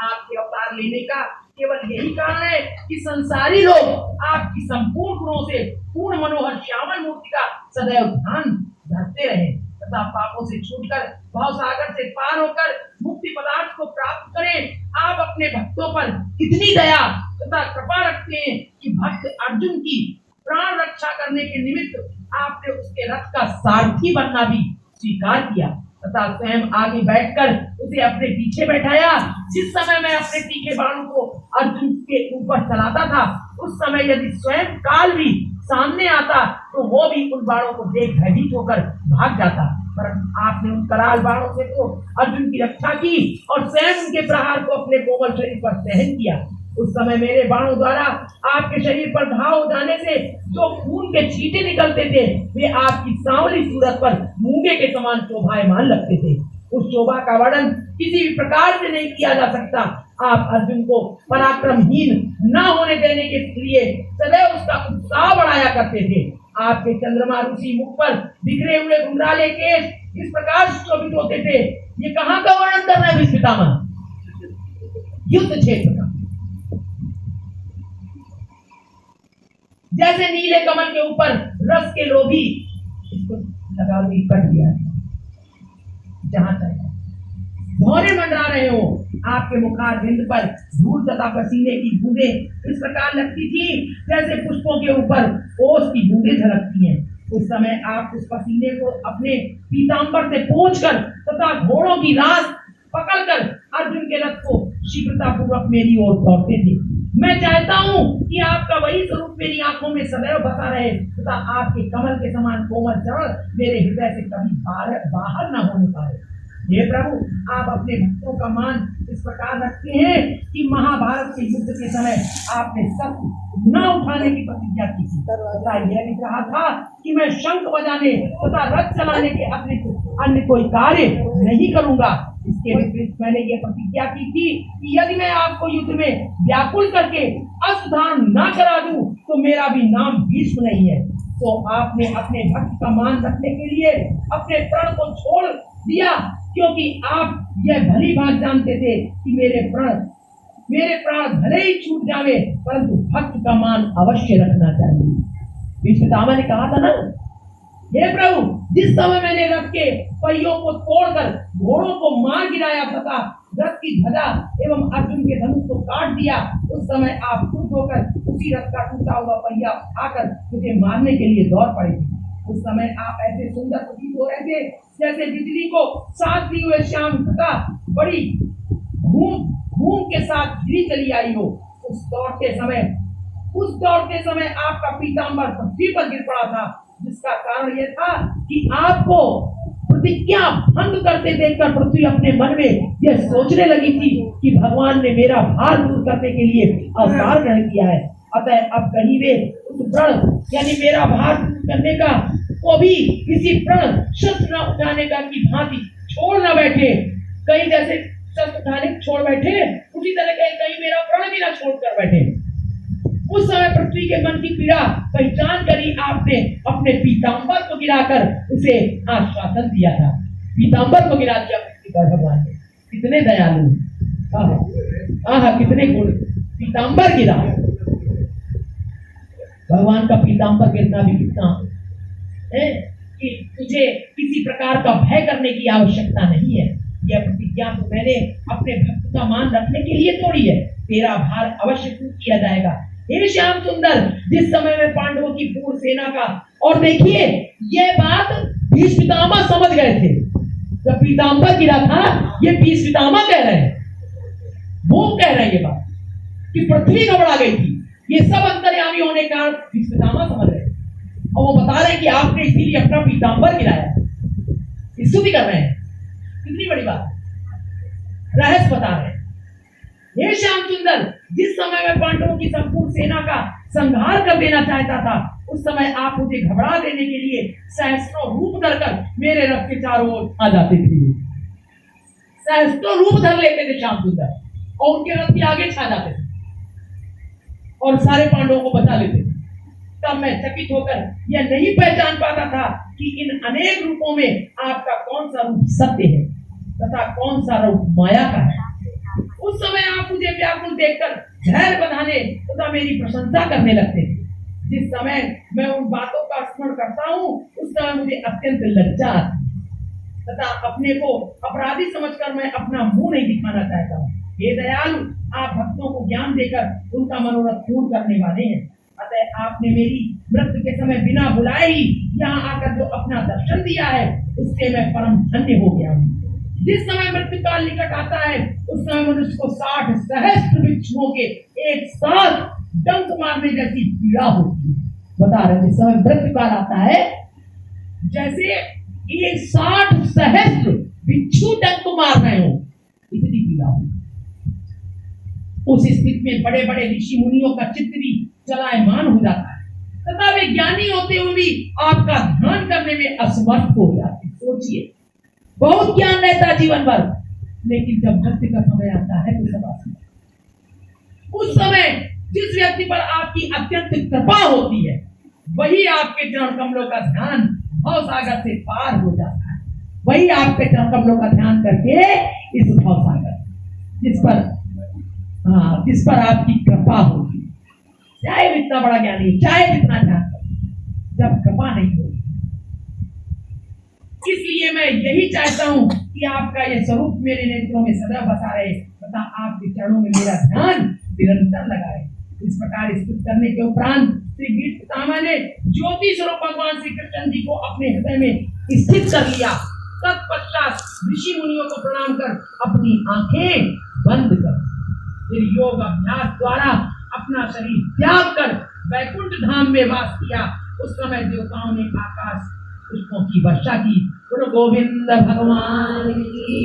आपके अवतार लेने का केवल यही कारण है कि संसारी लोग आपकी संपूर्ण गुणों से पूर्ण मनोहर श्यामल मूर्ति का सदैव ध्यान धरते रहे तथा पापों से छूटकर भव सागर से पार होकर मुक्ति पदार्थ को प्राप्त करें। आप अपने भक्तों पर इतनी दया तथा कृपा रखते हैं कि भक्त अर्जुन की प्राण रक्षा करने के निमित्त आपने उसके रथ का सारथी बनना भी स्वीकार किया तथा स्वयं आगे बैठकर उसे अपने पीछे बैठाया। जिस समय मैं अपने तीखे बाणों को अर्जुन के ऊपर चलाता था, उस समय यदि स्वयं काल भी सामने आता तो वो भी उन बाणों को देख भयभीत होकर भाग जाता, परंतु आपने उन कराल बाणों से तो अर्जुन की रक्षा की और स्वयं उनके प्रहार को अपने कोमल शरीर पर सहन किया। उस समय मेरे बाणों द्वारा आपके शरीर पर घाव हो जाने से जो खून के छींटे निकलते थे, वे आपकी सांवली सूरत पर मूंगे के समान शोभायमान लगते थे। उस शोभा का वर्णन किसी भी प्रकार से नहीं किया जा सकता। आप अर्जुन को पराक्रमहीन न होने देने के लिए सदैव उसका उत्साह बढ़ाया करते थे। आपके चंद्रमा रूसी मुख पर बिखरे हुए घुंघराले केश इस प्रकार शोभित होते थे। ये कहाँ का वर्णन कर रहे हैं भीष्म पितामह? युद्ध क्षेत्र का। जैसे नीले कमल के ऊपर रस के लोभी, इसको लगा कर दिया जहां चाहिए भौरे मंडरा रहे हो। आपके मुखारविंद पर धूल तथा पसीने की बूंदे इस प्रकार लगती थी जैसे पुष्पों के ऊपर ओस की बूंदे झलकती हैं। उस समय आप उस पसीने को अपने पीतांबर से पोंछकर तथा घोड़ों की रास पकड़कर अर्जुन के रथ को शीघ्रता पूर्वक मेरी ओर दौड़ते थे। मैं चाहता हूँ कि आपका वही स्वरूप मेरी आंखों में सदैव बसा रहे तथा आपके कमल के समान कोमल चरण मेरे हृदय से कभी बाहर न होने पाए। हे प्रभु, आप अपने भक्तों का मान इस प्रकार रखते हैं कि महाभारत के युद्ध के समय आपने शस्त्र न उठाने की प्रतिज्ञा की थी तथा यह भी कहा था कि मैं शंख बजाने तथा रथ चलाने के अतिरिक्त अन्य कोई कार्य नहीं करूंगा। इसके विपरीत मैंने यह प्रतिज्ञा की थी कि यदि मैं आपको युद्ध में व्याकुल करके अस्त्रदान न करा दूं तो मेरा भी नाम भीष्म नहीं है। तो आपने अपने भक्त का मान रखने के लिए अपने प्रण को छोड़ दिया, क्योंकि आप यह भली बात जानते थे कि मेरे प्राण भले ही छूट जावे परंतु भक्त का मान अवश्य रखना चाहिए। भीष्म पितामह ने कहा था ना, हे प्रभु, जिस समय मैंने रथ के पहियों को तोड़कर घोड़ों को मार गिराया तथा रथ की ध्वजा एवं अर्जुन के धनुष को काट दिया, उस समय आप खुद होकर उसी रथ का टूटा हुआ पहिया उठाकर मुझे मारने के लिए दौड़ पड़े थे। उस समय आप ऐसे सुंदर प्रतीत हो रहे थे जैसे बिजली को साथ लिए हुए श्याम घटा बड़ी घूम के साथ गिरी चली आई हो। उस दौड़ते समय आपका पीतांबर पृथ्वी पर गिर पड़ा था, जिसका कारण यह था कि आपको प्रतिज्ञा भंग करते देखकर पृथ्वी अपने मन में यह सोचने लगी थी कि भगवान ने मेरा भार दूर करने के लिए अवतार ग्रहण किया है। अतः अब कहीं वे उस प्रण यानी मेरा भार दूर करने का को भी किसी प्रण शस्त्र न उठाने का की भांति छोड़ न बैठे। कहीं जैसे शस्त्र उठाने छोड़ बैठे, उसी तरह कहीं मेरा प्रण भी न छोड़ कर बैठे। उस समय पृथ्वी के मन की पीड़ा पहचान कर ही आपने अपने पीतांबर को गिराकर उसे आश्वासन दिया था। पीतांबर को गिरा दिया पृथ्वी पर भगवान ने। कितने दयालु, आह कितने गुण। पीतांबर गिरा, भगवान का पीतांबर गिरना भी कितना है। कि तुझे किसी प्रकार का भय करने की आवश्यकता नहीं है। यह प्रतिज्ञा तो मैंने अपने भक्त का मान रखने के लिए तोड़ी है। तेरा भार अवश्य पूर्ण किया जाएगा। हे श्याम सुंदर, जिस समय में पांडवों की पूर्ण सेना का, और देखिए यह बात भीष्म पितामह समझ गए थे। जब पीताम्बर गिरा था, ये भीष्म पितामह कह रहे हैं, वो कह रहे हैं ये बात कि पृथ्वी घबरा गई थी। ये सब अंतर्यामी होने का भीष्म पितामह समझ रहे हैं, और वो बता रहे हैं कि आपने इसीलिए अपना पीताम्बर गिराया। स्तुति कर रहे हैं, कितनी बड़ी बात है, रहस्य बता रहे हैं। हे श्याम सुंदर, जिस समय में पांडवों की संपूर्ण सेना का संहार कर देना चाहता था, उस समय आप मुझे घबरा देने के लिए सहस्त्रों रूप धरकर मेरे रथ के चारों ओर आ जाते थे। सहस्त्रों रूप धर लेते थे श्याम सुंदर, और उनके रथ के आगे छा जाते थे और सारे पांडवों को बचा लेते थे। तब मैं चकित होकर यह नहीं पहचान पाता था कि इन अनेक रूपों में आपका कौन सा रूप सत्य है तथा कौन सा रूप माया का है। उस समय आप मुझे व्याकुल देखकर धैर्य बंधाने तथा मेरी प्रशंसा करने लगते थे। जिस समय मैं उन बातों का स्मरण करता हूँ, उस समय मुझे अत्यंत लज्जा आती तथा अपने को अपराधी समझकर मैं अपना मुंह नहीं दिखाना चाहता हूँ। हे दयालु, आप भक्तों को ज्ञान देकर उनका मनोरथ पूर्ण करने वाले हैं। अतः आपने मेरी मृत्यु के समय बिना बुलाए ही यहाँ आकर जो अपना दर्शन दिया है, उससे मैं परम धन्य हो गया हूँ। जिस समय मृत्यु काल निकट आता है, उस समय मनुष्य को 60 सहस्त्र बिच्छुओं के एक साथ डंक मारने जैसी पीड़ा होती है। बता रहे जिस समय मृत्यु काल आता है, जैसे ये 60 सहस्त्र बिच्छू डंक मार रहे हो, इतनी पीड़ा होती है। उस स्थिति में बड़े बड़े ऋषि मुनियों का चित्त भी चलायमान हो जाता है तथा वे ज्ञानी होते हुए भी आपका ध्यान करने में असमर्थ हो जाते हैं। सोचिए, बहुत ज्ञान रहता है जीवन भर, लेकिन जब भक्ति का समय आता है तो सब असमर्थ। उस समय जिस व्यक्ति पर आपकी अत्यंत कृपा होती है, वही आपके चरण कमलों का ध्यान भव सागर से पार हो जाता है। वही आपके चरण कमलों का ध्यान करके इस भव सागर जिस पर आपकी कृपा होगी, चाहे इतना बड़ा ज्ञानी, चाहे जितना जानता, जब कृपा नहीं होगी। इसलिए मैं यही चाहता हूं कि आपका यह स्वरूप मेरे नेत्रों में सदा बसा रहे तथा आपके चरणों में मेरा ध्यान निरंतर लगा रहे। इस प्रकार स्तुति करने के उपरांत श्री भीष्म पितामह ने ज्योति स्वरूप भगवान श्री कृष्ण जी को अपने हृदय में स्थित कर लिया। तत्पश्चात ऋषि मुनियों को प्रणाम कर अपनी आंखें बंद कर फिर योग अभ्यास द्वारा अपना शरीर त्याग कर वैकुंठ धाम में वास किया। उस समय देवताओं ने आकाश पुष्पों की वर्षा की। गुरु गोविंद भगवान की